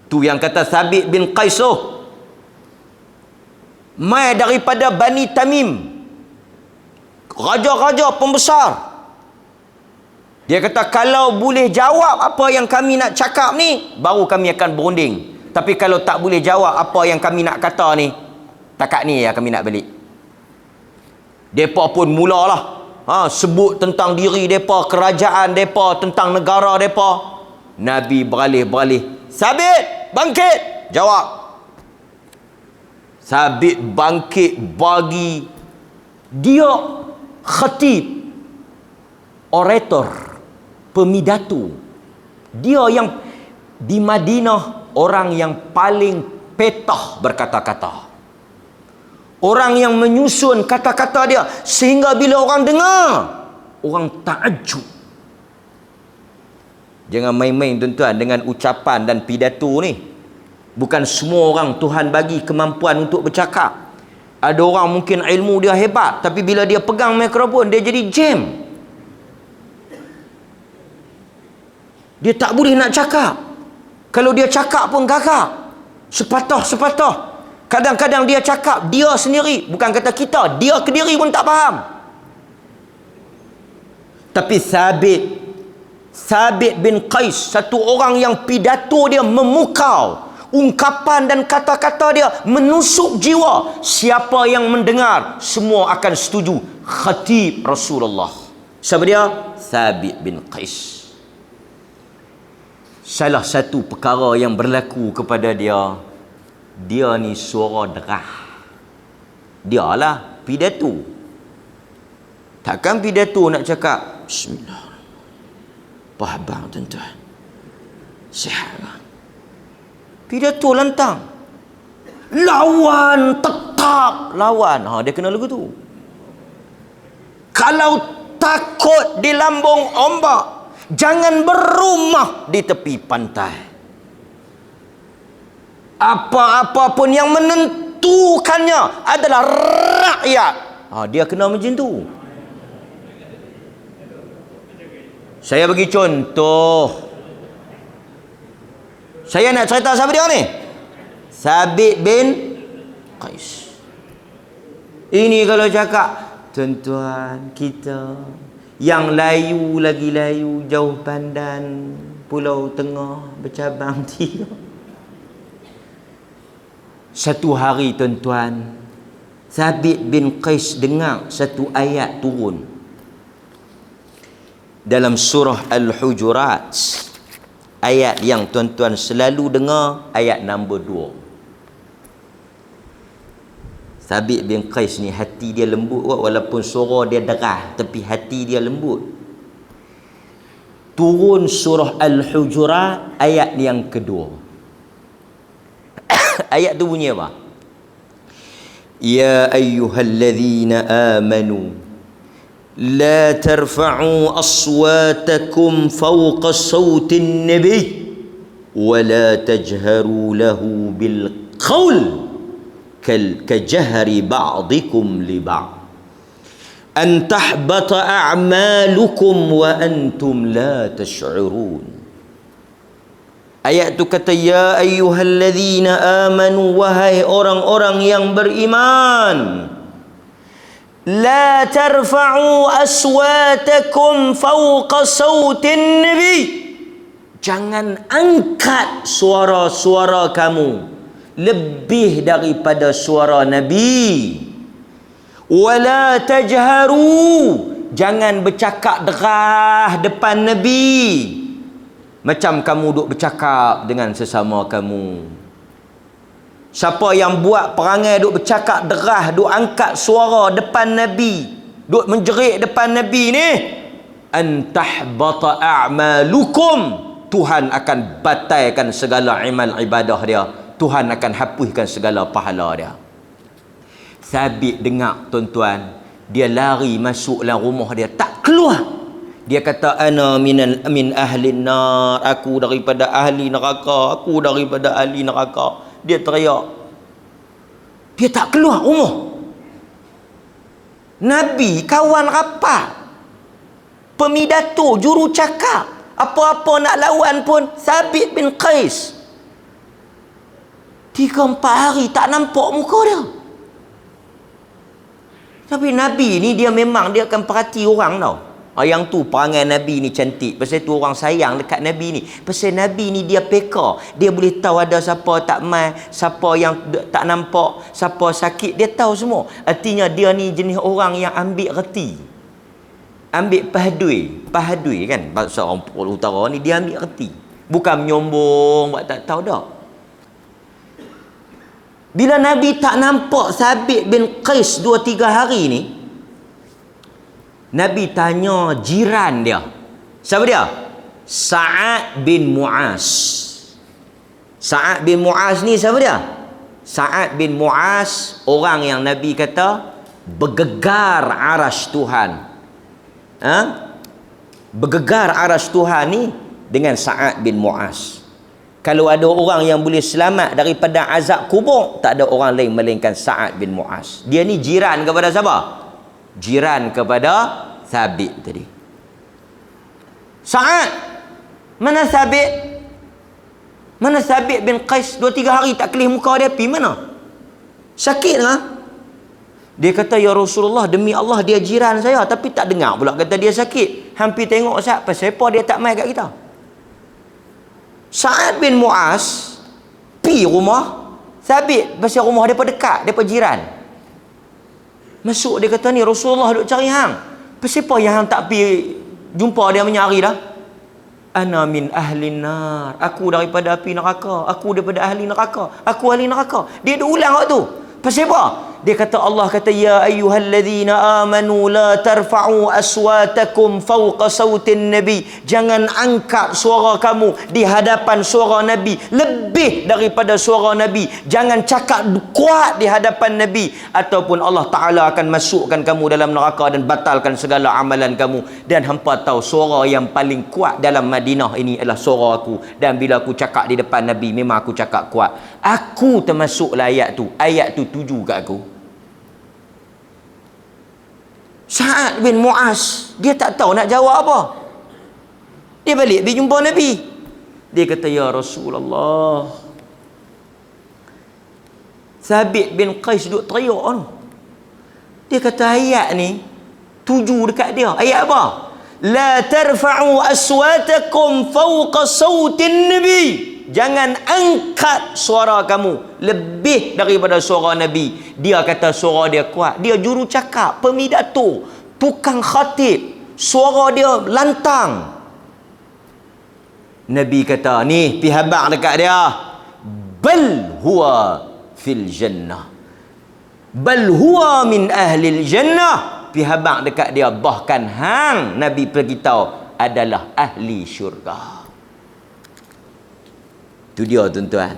Tu yang kata Sabit bin Qais tu. Mai daripada Bani Tamim, raja-raja pembesar. Dia kata kalau boleh jawab apa yang kami nak cakap ni, baru kami akan berunding. Tapi kalau tak boleh jawab apa yang kami nak kata ni, takat ni ya kami nak balik. Depa pun mulalah sebut tentang diri depa, kerajaan depa, tentang negara depa. Nabi beralih-beralih. Sabit, bangkit, jawab. Sabit bangkit bagi dia khatib, orator, pemidato. Dia yang di Madinah orang yang paling petah berkata-kata. Orang yang menyusun kata-kata dia sehingga bila orang dengar, orang takjub. Jangan main-main tuan-tuan dengan ucapan dan pidato ni. Bukan semua orang Tuhan bagi kemampuan untuk bercakap. Ada orang mungkin ilmu dia hebat, tapi bila dia pegang mikrofon dia jadi jam. Dia tak boleh nak cakap. Kalau dia cakap pun gagap, sepatah-sepatah. Kadang-kadang dia cakap dia sendiri, bukan kata kita, dia kediri pun tak faham. Tapi Sabit bin Qais, satu orang yang pidato dia memukau, ungkapan dan kata-kata dia menusuk jiwa. Siapa yang mendengar semua akan setuju. Khatib Rasulullah. Siapa dia? Sabit bin Qais. Salah satu perkara yang berlaku kepada dia, dia ni suara derah. Dia lah pidato. Takkan pidato nak cakap bismillah. Apa abang tuan-tuan? Sihat lah. Pidato lantang. Lawan, tetap lawan. Dia kena lagu tu. Kalau takut di lambung ombak, jangan berumah di tepi pantai. Apa-apa pun yang menentukannya adalah rakyat. Dia kena macam tu. Saya bagi contoh. Saya nak cerita siapa dia ni? Sabit bin Qais. Ini kalau cakap, tuan-tuan kita yang layu lagi layu, jauh pandan, Pulau Tengah bercabang 3. Satu hari tuan-tuan, Sabit bin Qais dengar satu ayat turun dalam surah Al-Hujurat. Ayat yang tuan-tuan selalu dengar, ayat nombor 2. Sabit bin Qais ni hati dia lembut, walaupun suara dia derah, tapi hati dia lembut. Turun surah Al-Hujurat ayat yang kedua. Ayat tu bunyi apa? Ya ayyuhalladzina amanu la tarfa'u aswatakum fawqa sawtin nabi wa la tajharu lahu bil qawl kajahri ba'dikum li ba'd an tahbata a'malukum wa antum la tash'urun. Ayat tu kata, ya ayyuhalladzina amanu, wahai orang-orang yang beriman, la tarfa'u aswatakum fawqa sawtin nabi, jangan angkat suara-suara kamu lebih daripada suara Nabi. Wala tajharu, jangan bercakap derah depan Nabi macam kamu duk bercakap dengan sesama kamu. Siapa yang buat perangai duk bercakap derah, duk angkat suara depan Nabi, duk menjerit depan Nabi ni, antahbata a'malukum, Tuhan akan batalkan segala amal ibadah dia. Tuhan akan hapuskan segala pahala dia. Sabit dengar tuan-tuan, dia lari masuk dalam rumah dia, tak keluar. Dia kata, ana min ahli nar, aku daripada ahli neraka, aku daripada ahli neraka. Dia teriak. Dia tak keluar rumah. Nabi kawan rapat, pemidato, juru cakap, apa-apa nak lawan pun Sabit bin Qais 3-4 hari tak nampak muka dia. Tapi Nabi ni dia memang dia akan perhati orang tau. Yang tu perangai Nabi ni cantik. Pasal tu orang sayang dekat Nabi ni. Pasal Nabi ni dia peka. Dia boleh tahu ada siapa tak mai, siapa yang tak nampak, siapa sakit. Dia tahu semua. Artinya dia ni jenis orang yang ambil reti. Ambil pahadui kan. Bahasa orang Pulau Utara ni dia ambil reti. Bukan menyombong, buat tak tahu dah. Bila Nabi tak nampak Thabit bin Qais 2-3 hari ni, Nabi tanya jiran dia. Siapa dia? Sa'ad bin Mu'az. Sa'ad bin Mu'az ni siapa dia? Sa'ad bin Mu'az, orang yang Nabi kata bergegar arasy Tuhan. Bergegar arasy Tuhan ni dengan Sa'ad bin Mu'az. Kalau ada orang yang boleh selamat daripada azab kubur, tak ada orang lain melainkan Sa'ad bin Mu'az. Dia ni jiran kepada siapa? Jiran kepada Thabit tadi. Sa'ad, mana Thabit? Mana Thabit bin Qais 2-3 hari tak kelih muka dia, pergi mana? Sakit lah. Dia kata, ya Rasulullah, demi Allah dia jiran saya, tapi tak dengar pula kata dia sakit. Hampir tengok Sa'ad, pasal apa dia tak mai kat kita? Sa'ad bin Mu'az pi rumah Thabit, pasal rumah depa dekat, depa jiran. Masuk, dia kata, ni Rasulullah duk cari hang. Pasal apa yang hang tak pi jumpa dia menyari dah? Ana min ahli nar. Aku daripada api neraka. Aku daripada ahli neraka. Aku ahli neraka. Dia duk ulang waktu tu. Pasal apa? Dia kata, Allah kata, ya ayyuhalladzina amanu la tarfa'u aswatakum fawqa sautin nabi. Jangan angkat suara kamu di hadapan suara Nabi, lebih daripada suara Nabi. Jangan cakap kuat di hadapan Nabi, ataupun Allah Ta'ala akan masukkan kamu dalam neraka dan batalkan segala amalan kamu. Dan hampa tahu suara yang paling kuat dalam Madinah ini adalah suara aku. Dan bila aku cakap di depan Nabi, memang aku cakap kuat. Aku termasuklah ayat tu. Ayat tu tuju kat aku. Sa'ad bin Mu'az, dia tak tahu nak jawab apa. Dia balik pergi jumpa Nabi. Dia kata, ya Rasulullah, Thabit bin Qais duk teriak tu. Dia kata ayat ni tuju dekat dia. Ayat apa? La tarfa'u aswatakum fawqa sautin nabi. Jangan angkat suara kamu lebih daripada suara Nabi. Dia kata suara dia kuat. Dia juru cakap, pemidato, tukang khatib. Suara dia lantang. Nabi kata, ni pi habaq dekat dia. Bal huwa fil jannah. Bal huwa min ahli jannah. Pi habaq dekat dia. Bahkan hang, Nabi beritahu, adalah ahli syurga. Itu dia tuan-tuan.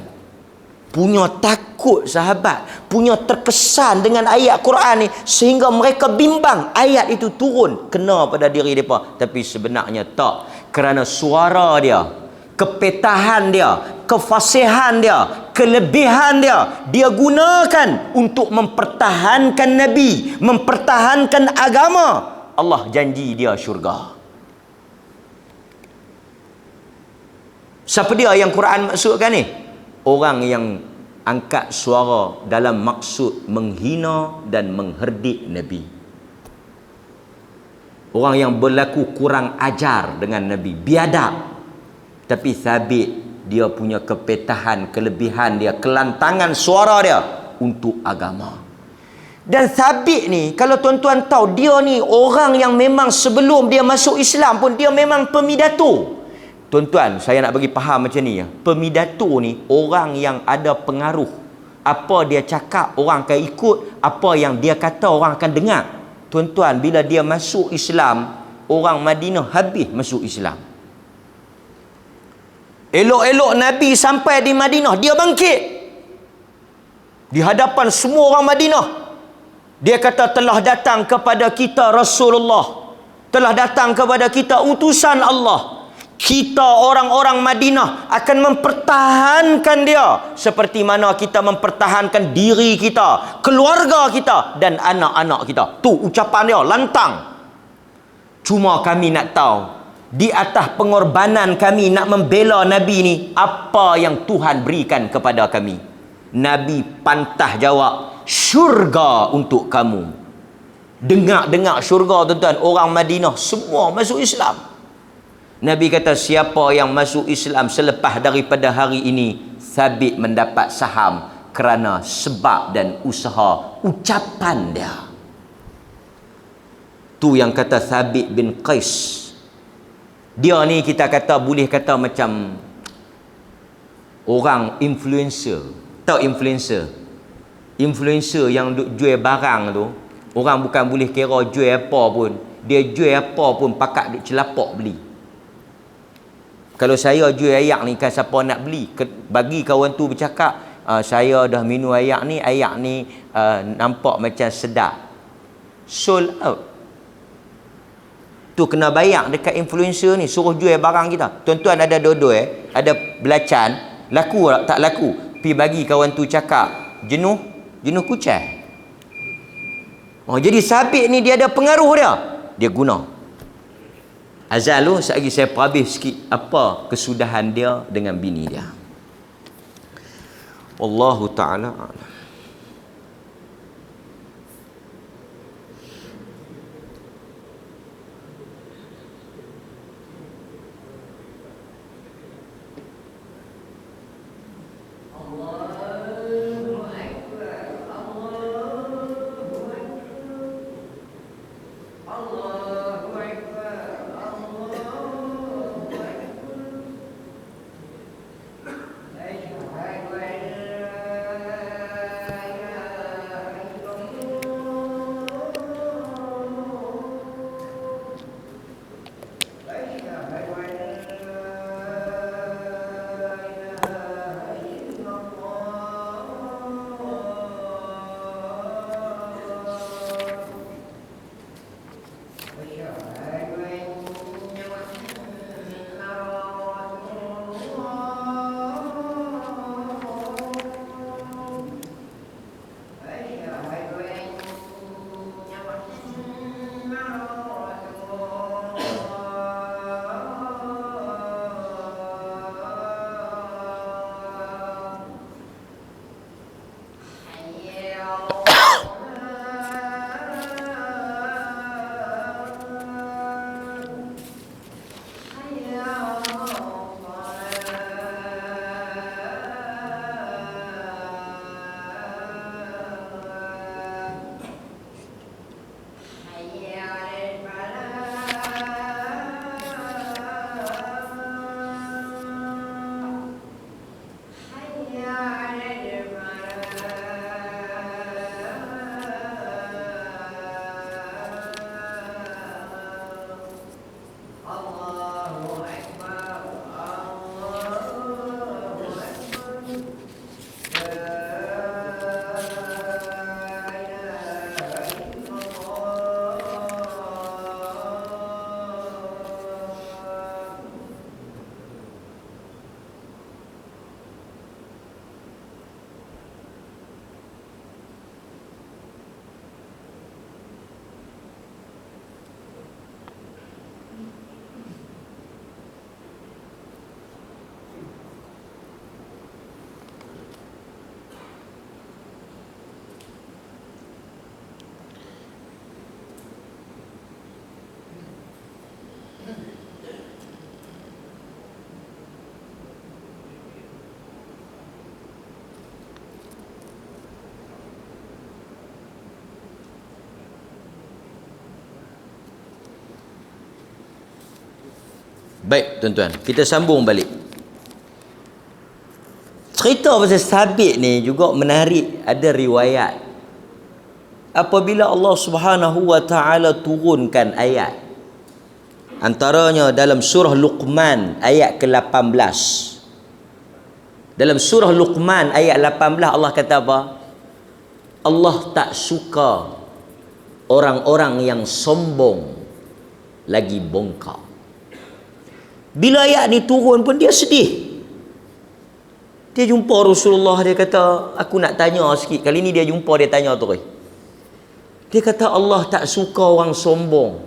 Punya takut sahabat, punya terkesan dengan ayat Quran ni sehingga mereka bimbang ayat itu turun kena pada diri mereka. Tapi sebenarnya tak. Kerana suara dia, kepetahan dia, kefasihan dia, kelebihan dia, dia gunakan untuk mempertahankan Nabi, mempertahankan agama. Allah janji dia syurga. Siapa dia yang Quran maksudkan ni? Orang yang angkat suara dalam maksud menghina dan mengherdik Nabi. Orang yang berlaku kurang ajar dengan Nabi, biadab. Tapi Thabit, dia punya kepetahan, kelebihan dia, kelantangan suara dia untuk agama. Dan Thabit ni, kalau tuan-tuan tahu, dia ni orang yang memang sebelum dia masuk Islam pun dia memang pemidato. Tuan-tuan, saya nak bagi faham macam ni ya. Pemidato ni orang yang ada pengaruh. Apa dia cakap, orang akan ikut. Apa yang dia kata, orang akan dengar. Tuan-tuan, bila dia masuk Islam, orang Madinah habis masuk Islam. Elok-elok Nabi sampai di Madinah, dia bangkit di hadapan semua orang Madinah. Dia kata, telah datang kepada kita Rasulullah, telah datang kepada kita utusan Allah. Kita orang-orang Madinah akan mempertahankan dia seperti mana kita mempertahankan diri kita, keluarga kita dan anak-anak kita. Tu ucapan dia lantang. Cuma kami nak tahu, di atas pengorbanan kami nak membela Nabi ni, apa yang Tuhan berikan kepada kami? Nabi pantah jawab, syurga untuk kamu. Dengar-dengar syurga tuan-tuan, orang Madinah semua masuk Islam. Nabi kata siapa yang masuk Islam selepas daripada hari ini, Thabit mendapat saham kerana sebab dan usaha ucapan dia. Tu yang kata Thabit bin Qais. Dia ni kita kata boleh kata macam orang influencer. Tahu influencer? Influencer yang duk jual barang tu, orang bukan boleh kira jual apa pun. Dia jual apa pun pakat duk celapak beli. Kalau saya jual ayak ni kan siapa nak beli? Bagi kawan tu bercakap, saya dah minum ayak ni nampak macam sedap. Sold out. Tu kena bayar dekat influencer ni, suruh jual barang kita. Tuan-tuan ada dodoi, ada belacan, laku tak laku, pi bagi kawan tu cakap, jenuh kucai. Jadi Thabit ni dia ada pengaruh dia guna. Azal tu, sekali saya perhabis sikit apa kesudahan dia dengan bini dia. Wallahu ta'ala a'lam. Baik tuan-tuan, kita sambung balik. Cerita pasal Thabit ni juga menarik. Ada riwayat apabila Allah Subhanahu wa taala turunkan ayat, antaranya dalam surah Luqman ayat ke-18. Dalam surah Luqman ayat 18 Allah kata apa? Allah tak suka orang-orang yang sombong lagi bongkar. Bila ayat ni turun pun dia sedih. Dia jumpa Rasulullah, dia kata, aku nak tanya sikit. Kali ni dia jumpa, dia tanya terus. Dia kata Allah tak suka orang sombong.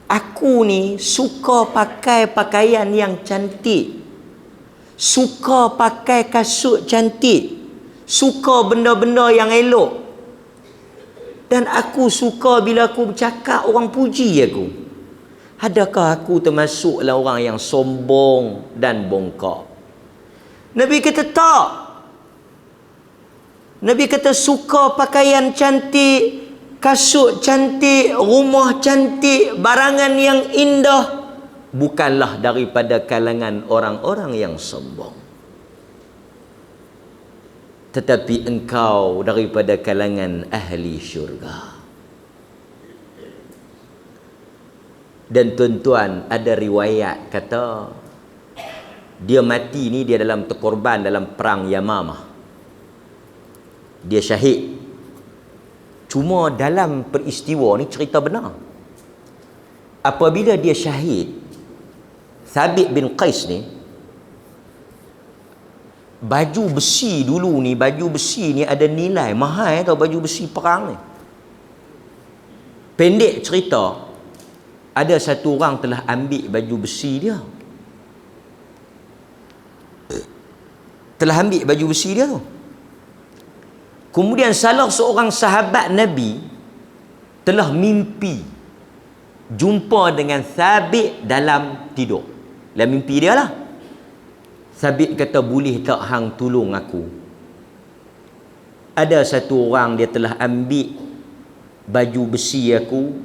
Aku ni suka pakai pakaian yang cantik, suka pakai kasut cantik, suka benda-benda yang elok. Dan aku suka bila aku bercakap orang puji aku. Adakah aku termasuklah orang yang sombong dan bongkok? Nabi kata tak. Nabi kata suka pakaian cantik, kasut cantik, rumah cantik, barangan yang indah, bukanlah daripada kalangan orang-orang yang sombong, tetapi engkau daripada kalangan ahli syurga. Dan tuan-tuan, ada riwayat kata dia mati ni, dia dalam terkorban dalam perang Yamamah, dia syahid. Cuma dalam peristiwa ni cerita benar, apabila dia syahid, Thabit bin Qais ni, baju besi dulu ni, baju besi ni ada nilai mahal tau, baju besi perang ni. Pendek cerita, ada satu orang telah ambil baju besi dia. Telah ambil baju besi dia tu. Kemudian salah seorang sahabat Nabi telah mimpi jumpa dengan Thabit dalam tidur. Dalam mimpi dia lah. Thabit kata, boleh tak hang tolong aku? Ada satu orang dia telah ambil baju besi aku,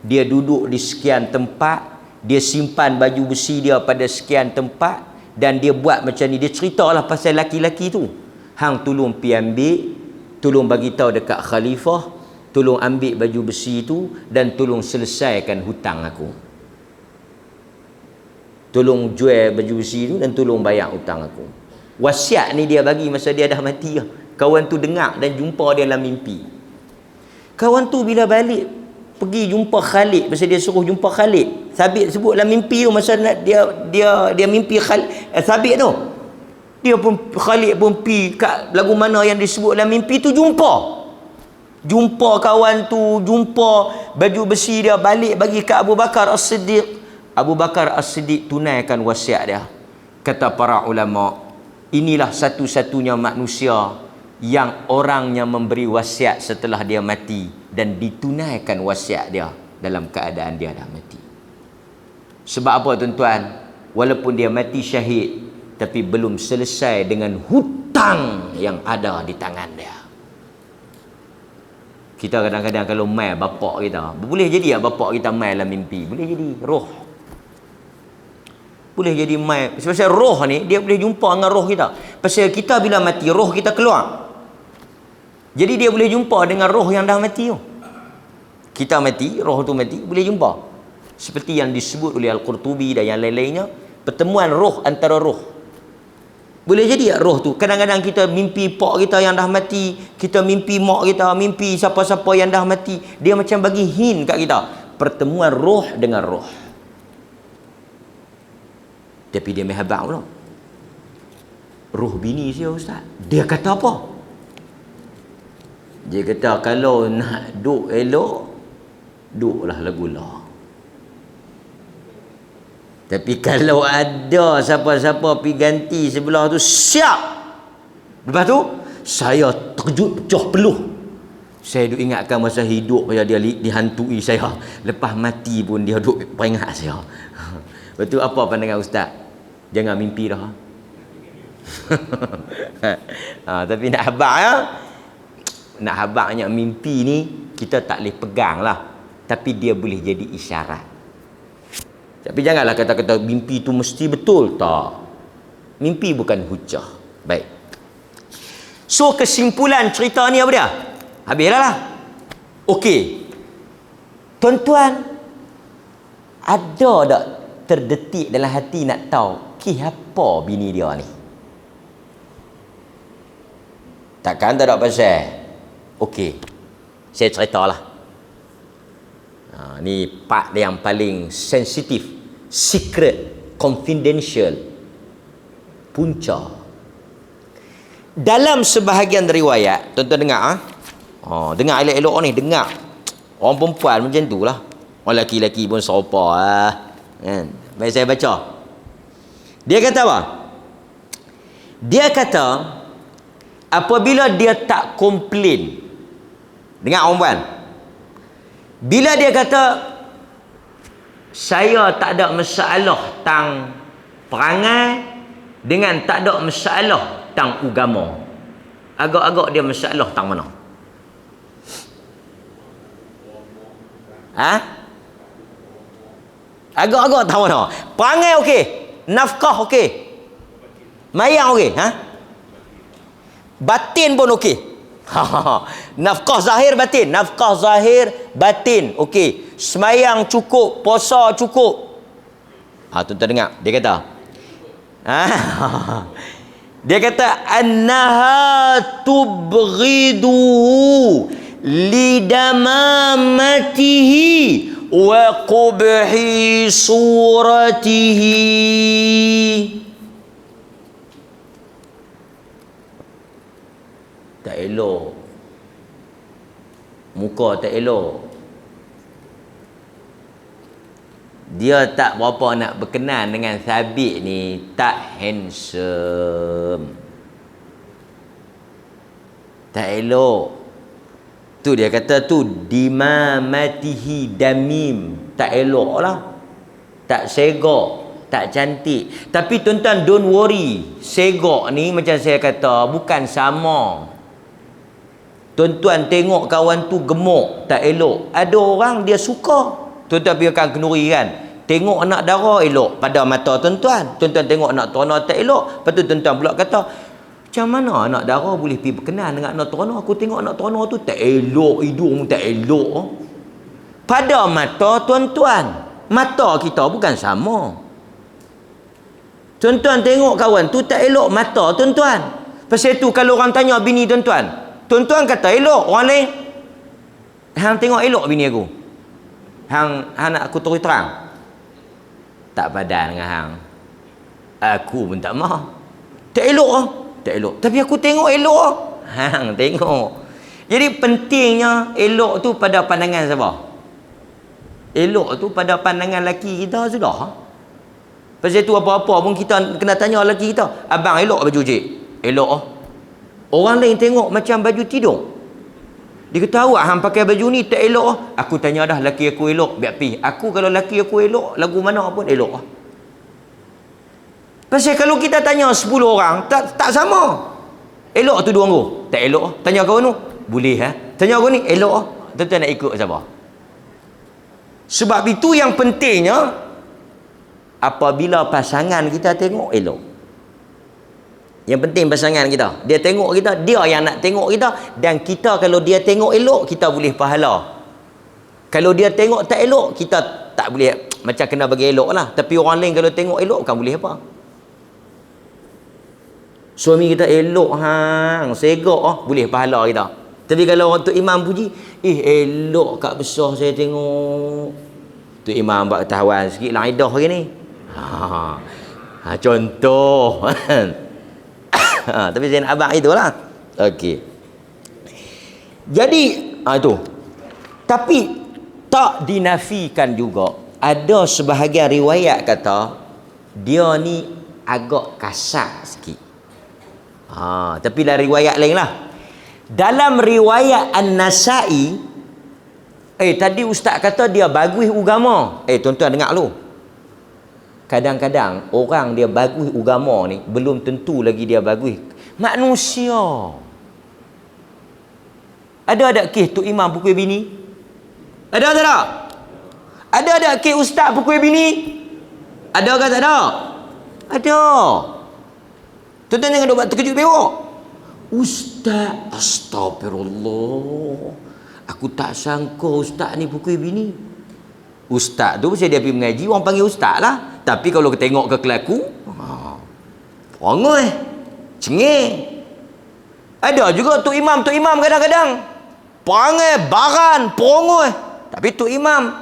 dia duduk di sekian tempat, dia simpan baju besi dia pada sekian tempat, dan dia buat macam ni. Dia ceritalah pasal laki-laki tu. Hang tolong pi ambil, tolong bagi tahu dekat khalifah, tolong ambil baju besi tu dan tolong selesaikan hutang aku. Tolong jual baju besi tu dan tolong bayar hutang aku. Wasiat ni dia bagi masa dia dah mati lah. Kawan tu dengar dan jumpa dia dalam mimpi. Kawan tu bila balik pergi jumpa Khalid, pasal dia suruh jumpa Khalid. Thabit sebut dalam mimpi tu, masa dia mimpi Khalid, Thabit tu, dia pun, Khalid pun pergi kat lagu mana yang disebut dalam mimpi tu, jumpa kawan tu, jumpa baju besi dia, balik bagi ke Abu Bakar As-Siddiq. Abu Bakar As-Siddiq tunaikan wasiat dia. Kata para ulama, inilah satu-satunya manusia yang orangnya memberi wasiat setelah dia mati dan ditunaikan wasiat dia dalam keadaan dia dah mati. Sebab apa tuan-tuan? Walaupun dia mati syahid, tapi belum selesai dengan hutang yang ada di tangan dia. Kita kadang-kadang kalau mai bapak kita, boleh jadi tak bapak kita mai dalam mimpi? Boleh jadi roh. Boleh jadi mai. Sebab roh ni dia boleh jumpa dengan roh kita. Pasal kita bila mati, roh kita keluar. Jadi dia boleh jumpa dengan roh yang dah mati tu. Kita mati, roh tu mati, boleh jumpa. Seperti yang disebut oleh Al-Qurtubi dan yang lain-lainnya, pertemuan roh antara roh. Boleh jadi tak roh tu? Kadang-kadang kita mimpi pak kita yang dah mati, kita mimpi mak kita, mimpi siapa-siapa yang dah mati. Dia macam bagi hint kat kita. Pertemuan roh dengan roh. Tapi dia mehabak pula. Roh bini saya, Ustaz, dia kata apa? Dia kata, kalau nak duk elok, duklah lagu lah. Tapi kalau ada siapa-siapa pergi ganti sebelah tu, siap. Lepas tu, saya terkejut pecah peluh. Saya duk ingatkan masa hidup dia dihantui saya. Lepas mati pun dia duk peringat saya. Betul, apa pandangan Ustaz? Jangan mimpi dah. Tapi nak habaq ya. Nak habaqnya mimpi ni kita tak boleh pegang lah. Tapi dia boleh jadi isyarat. Tapi janganlah kata-kata mimpi tu mesti betul. Tak. Mimpi bukan hujah. Baik. So kesimpulan cerita ni apa dia? Habis dah lah. Okey. Tuan-tuan, ada tak terdetik dalam hati nak tahu apa bini dia ni? Takkan tak ada pasal. Okey, saya ceritalah. Ni part yang paling sensitif, secret, confidential, punca. Dalam sebahagian riwayat, tuan-tuan dengar dengar elok-elok ni, dengar. Orang perempuan macam tu lah. Orang lelaki-lelaki pun serupa kan. Baik, saya baca. Dia kata apa? Dia kata, apabila dia tak komplain, dengar orang perempuan, Bila dia kata saya tak ada masalah tang perangai dengan tak ada masalah tang agama, agak-agak dia masalah tang mana? Ha? Agak-agak tang mana? Perangai okey, nafkah okey, mayang okey, ha? Batin pun okey. Nafkah zahir batin, nafkah zahir batin okey, semayang cukup, puasa cukup. Tuan-tuan dengar dia kata, dia kata annaha tubghiduhu lidamamatihi wa qubhi suratihi. Tak elok, muka tak elok, dia tak berapa nak berkenan dengan Sabit ni, tak handsome, tak elok. Tu dia kata tu dimamatihi damim, tak elok lah, tak segak, tak cantik. Tapi tuan-tuan don't worry, segak ni macam saya kata bukan sama. Tuan-tuan tengok kawan tu gemuk, tak elok, ada orang dia suka. Tuan-tuan biarkan kenduri kan, tengok anak dara elok pada mata tuan-tuan, tuan-tuan tengok anak terana tak elok. Lepas tu tuan-tuan pula kata, macam mana anak dara boleh pergi berkenan dengan anak terana? Aku tengok anak terana tu tak elok, hidung tak elok. Pada mata tuan-tuan, mata kita bukan sama. Tuan-tuan tengok kawan tu tak elok, mata tuan-tuan. Pasal tu kalau orang tanya bini tuan-tuan, tuan-tuan kata elok, orang lain, hang tengok elok bini aku, hang nak aku terus terang, tak padan dengan hang, aku pun tak mahu, tak elok ah, tak elok, tapi aku tengok elok ah, hang tengok. Jadi pentingnya elok tu pada pandangan siapa? Elok tu pada pandangan laki kita sudah. Pasal tu apa-apa pun kita kena tanya laki kita, abang elok baju cik? Elok ah. Orang lain tengok macam baju tidur, dia kata awak hang pakai baju ni tak elok ah. Aku tanya dah laki aku elok, biar pi. Aku kalau laki aku elok, lagu mana pun elok ah. Pasal kalau kita tanya 10 orang, tak sama. Elok tu 2 orang, tak elok ah. Tanya kau tu, boleh ha? Tanya kau ni, elok ah. Tuan-tuan nak ikut siapa? Sebab itu yang pentingnya, apabila pasangan kita tengok elok, yang penting pasangan kita, dia tengok kita, dia yang nak tengok kita. Dan kita kalau dia tengok elok, kita boleh pahala. Kalau dia tengok tak elok, kita tak boleh, macam kena bagi elok lah. Tapi orang lain kalau tengok elok, bukan boleh apa. Suami kita elok hang, segak boleh pahala kita. Tapi kalau orang tu imam puji, elok kat besar saya tengok. Tu imam buat ketahuan sikit lah idah hari ni. Contoh. Tapi saya nak abang itulah. Okey. Jadi itu. Tapi tak dinafikan juga, ada sebahagian riwayat kata dia ni agak kasar sikit. Tapi lah riwayat lain lah. Dalam riwayat An-Nasai, tadi ustaz kata dia bagus agama. Tuan-tuan dengar dulu. Kadang-kadang orang dia bagus agama ni belum tentu lagi dia bagus manusia. Ada kes tu imam pukul bini? Ada tak? Ada kes ustaz pukul bini? Ada ke tak ada? Ada. Tuan-tuan jangan duk buat terkejut bewok. Ustaz, astagfirullah, aku tak sangka ustaz ni pukul bini. Ustaz tu pasal dia pergi mengaji, orang panggil ustaz lah. Tapi kalau kita tengok ke kelaku, perangai, cengeng. Ada juga tu imam kadang-kadang perangai baran, perangai. Tapi tu imam,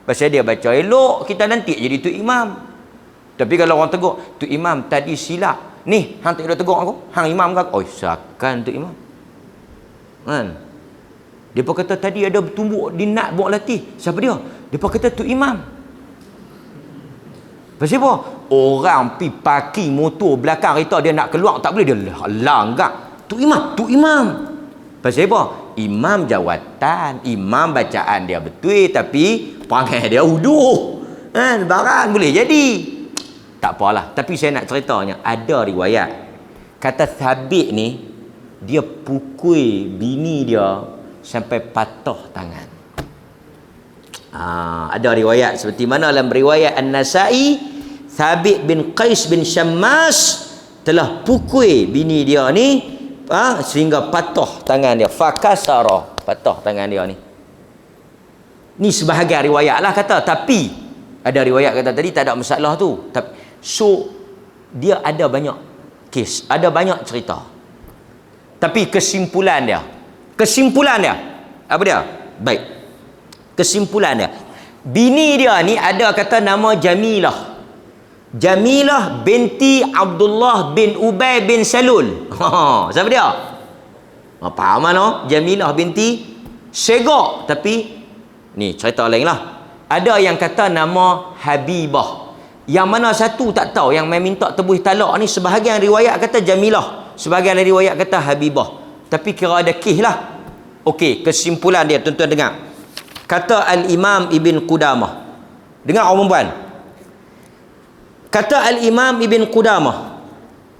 pasal dia baca elok, kita nanti jadi tu imam. Tapi kalau orang tegur, tu imam tadi silap. Ni, hang tak boleh tegur aku, hang imam ke? Sakan tu imam. Kan? Dia pun kata tadi ada bertumbuk di nak buat latih. Siapa dia? Dia pun kata tu imam. Pasal apa? Orang pi parking motor belakang kereta, dia nak keluar tak boleh, dia langgak. Tu imam. Pasal apa? Imam jawatan, imam bacaan dia betul tapi perangai dia uduh. Kan barang boleh jadi. Tak apalah, tapi saya nak ceritanya ada riwayat kata Thabit ni dia pukul bini dia sampai patah tangan. Ada riwayat seperti mana dalam riwayat An-Nasai, Thabit bin Qais bin Syammas telah pukul bini dia ni sehingga patah tangan dia, fakasara, patah tangan dia ni. Ni sebahagian riwayat lah kata, tapi ada riwayat kata tadi tak ada masalah tu. So dia ada banyak kes, ada banyak cerita. Tapi kesimpulan dia apa dia? Baik. Kesimpulan dia, bini dia ni ada kata nama Jamilah. Jamilah binti Abdullah bin Ubay bin Salul. Siapa dia? Apa mana? Jamilah binti Segak. Tapi ni cerita lain lah. Ada yang kata nama Habibah. Yang mana satu tak tahu. Yang main minta tebus talak ni, sebahagian riwayat kata Jamilah, sebahagian riwayat kata Habibah. Tapi kira ada kih lah. Okey, kesimpulan dia tuan-tuan dengar. Kata Al-Imam Ibn Qudamah. Dengar orang perempuan. Kata Al-Imam Ibn Qudamah,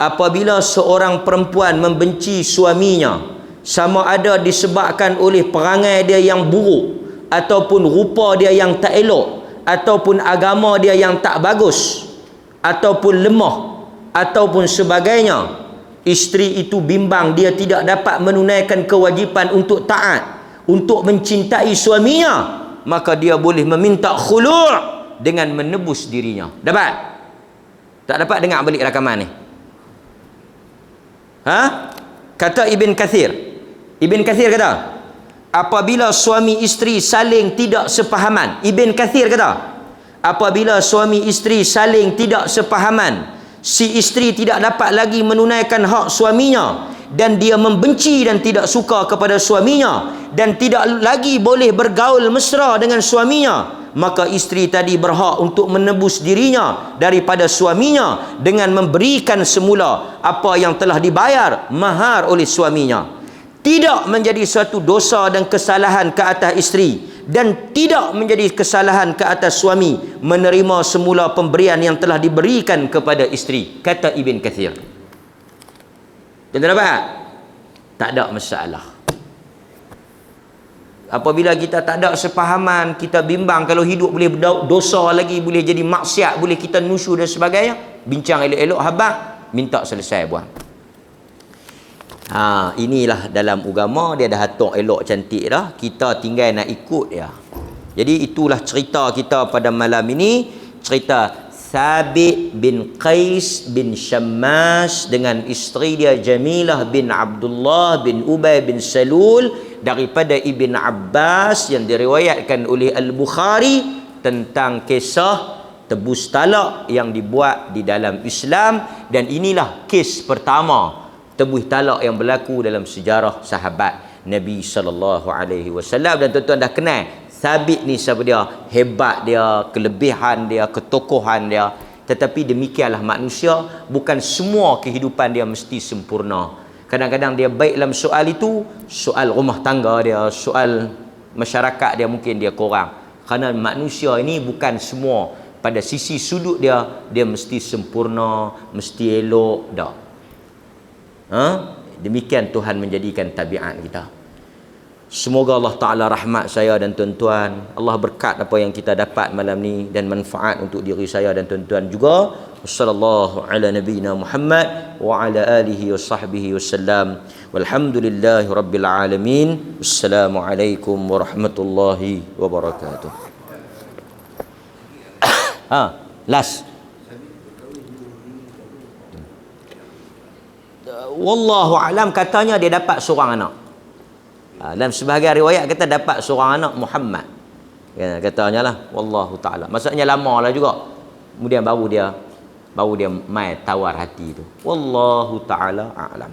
apabila seorang perempuan membenci suaminya, sama ada disebabkan oleh perangai dia yang buruk, ataupun rupa dia yang tak elok, ataupun agama dia yang tak bagus, ataupun lemah, ataupun sebagainya, isteri itu bimbang dia tidak dapat menunaikan kewajipan untuk taat, untuk mencintai suaminya, maka dia boleh meminta khulu' dengan menebus dirinya. Dapat? Tak dapat dengar balik rakaman ni? Kata Ibn Kathir. Ibn Kathir kata, apabila suami isteri saling tidak sepahaman. Ibn Kathir kata, apabila suami isteri saling tidak sepahaman, si isteri tidak dapat lagi menunaikan hak suaminya, dan dia membenci dan tidak suka kepada suaminya, dan tidak lagi boleh bergaul mesra dengan suaminya, maka isteri tadi berhak untuk menebus dirinya daripada suaminya dengan memberikan semula apa yang telah dibayar mahar oleh suaminya. Tidak menjadi suatu dosa dan kesalahan ke atas isteri, dan tidak menjadi kesalahan ke atas suami menerima semula pemberian yang telah diberikan kepada isteri, kata Ibn Kathir. Tuan-tuan dapat? Tak ada masalah. Apabila kita tak ada sepahaman, kita bimbang kalau hidup boleh dosa lagi, boleh jadi maksiat, boleh kita nusyur dan sebagainya, bincang elok-elok habaq, minta selesai buang. Inilah dalam agama dia dah atur elok cantik dah, kita tinggal nak ikut dia. Jadi itulah cerita kita pada malam ini, cerita Thabit bin Qais bin Syammas dengan isteri dia Jamilah bin Abdullah bin Ubay bin Salul, daripada Ibn Abbas, yang diriwayatkan oleh Al-Bukhari tentang kisah tebus talak yang dibuat di dalam Islam. Dan inilah kes pertama tebus talak yang berlaku dalam sejarah sahabat Nabi SAW. Dan tuan-tuan dah kenal Thabit ni siapa dia, hebat dia, kelebihan dia, ketokohan dia. Tetapi demikianlah manusia, bukan semua kehidupan dia mesti sempurna. Kadang-kadang dia baik dalam soal itu, soal rumah tangga dia, soal masyarakat dia mungkin dia kurang. Kerana manusia ini bukan semua pada sisi sudut dia mesti sempurna, mesti elok, dah. Demikian Tuhan menjadikan tabiat kita. Semoga Allah Ta'ala rahmat saya dan tuan-tuan. Allah berkat apa yang kita dapat malam ni dan manfaat untuk diri saya dan tuan-tuan juga. Wassallallahu ala nabiyyina Muhammad wa ala alihi wa sahbihi wasallam. Walhamdulillahi rabbil alamin. Wassalamualaikum warahmatullahi wabarakatuh. Last. Wallahu alam, katanya dia dapat seorang anak. Dalam sebahagian riwayat kata dapat seorang anak Muhammad, ya, katanya lah. Wallahu ta'ala, maksudnya lama lah juga, kemudian baru dia mai tawar hati tu. Wallahu ta'ala a'lam.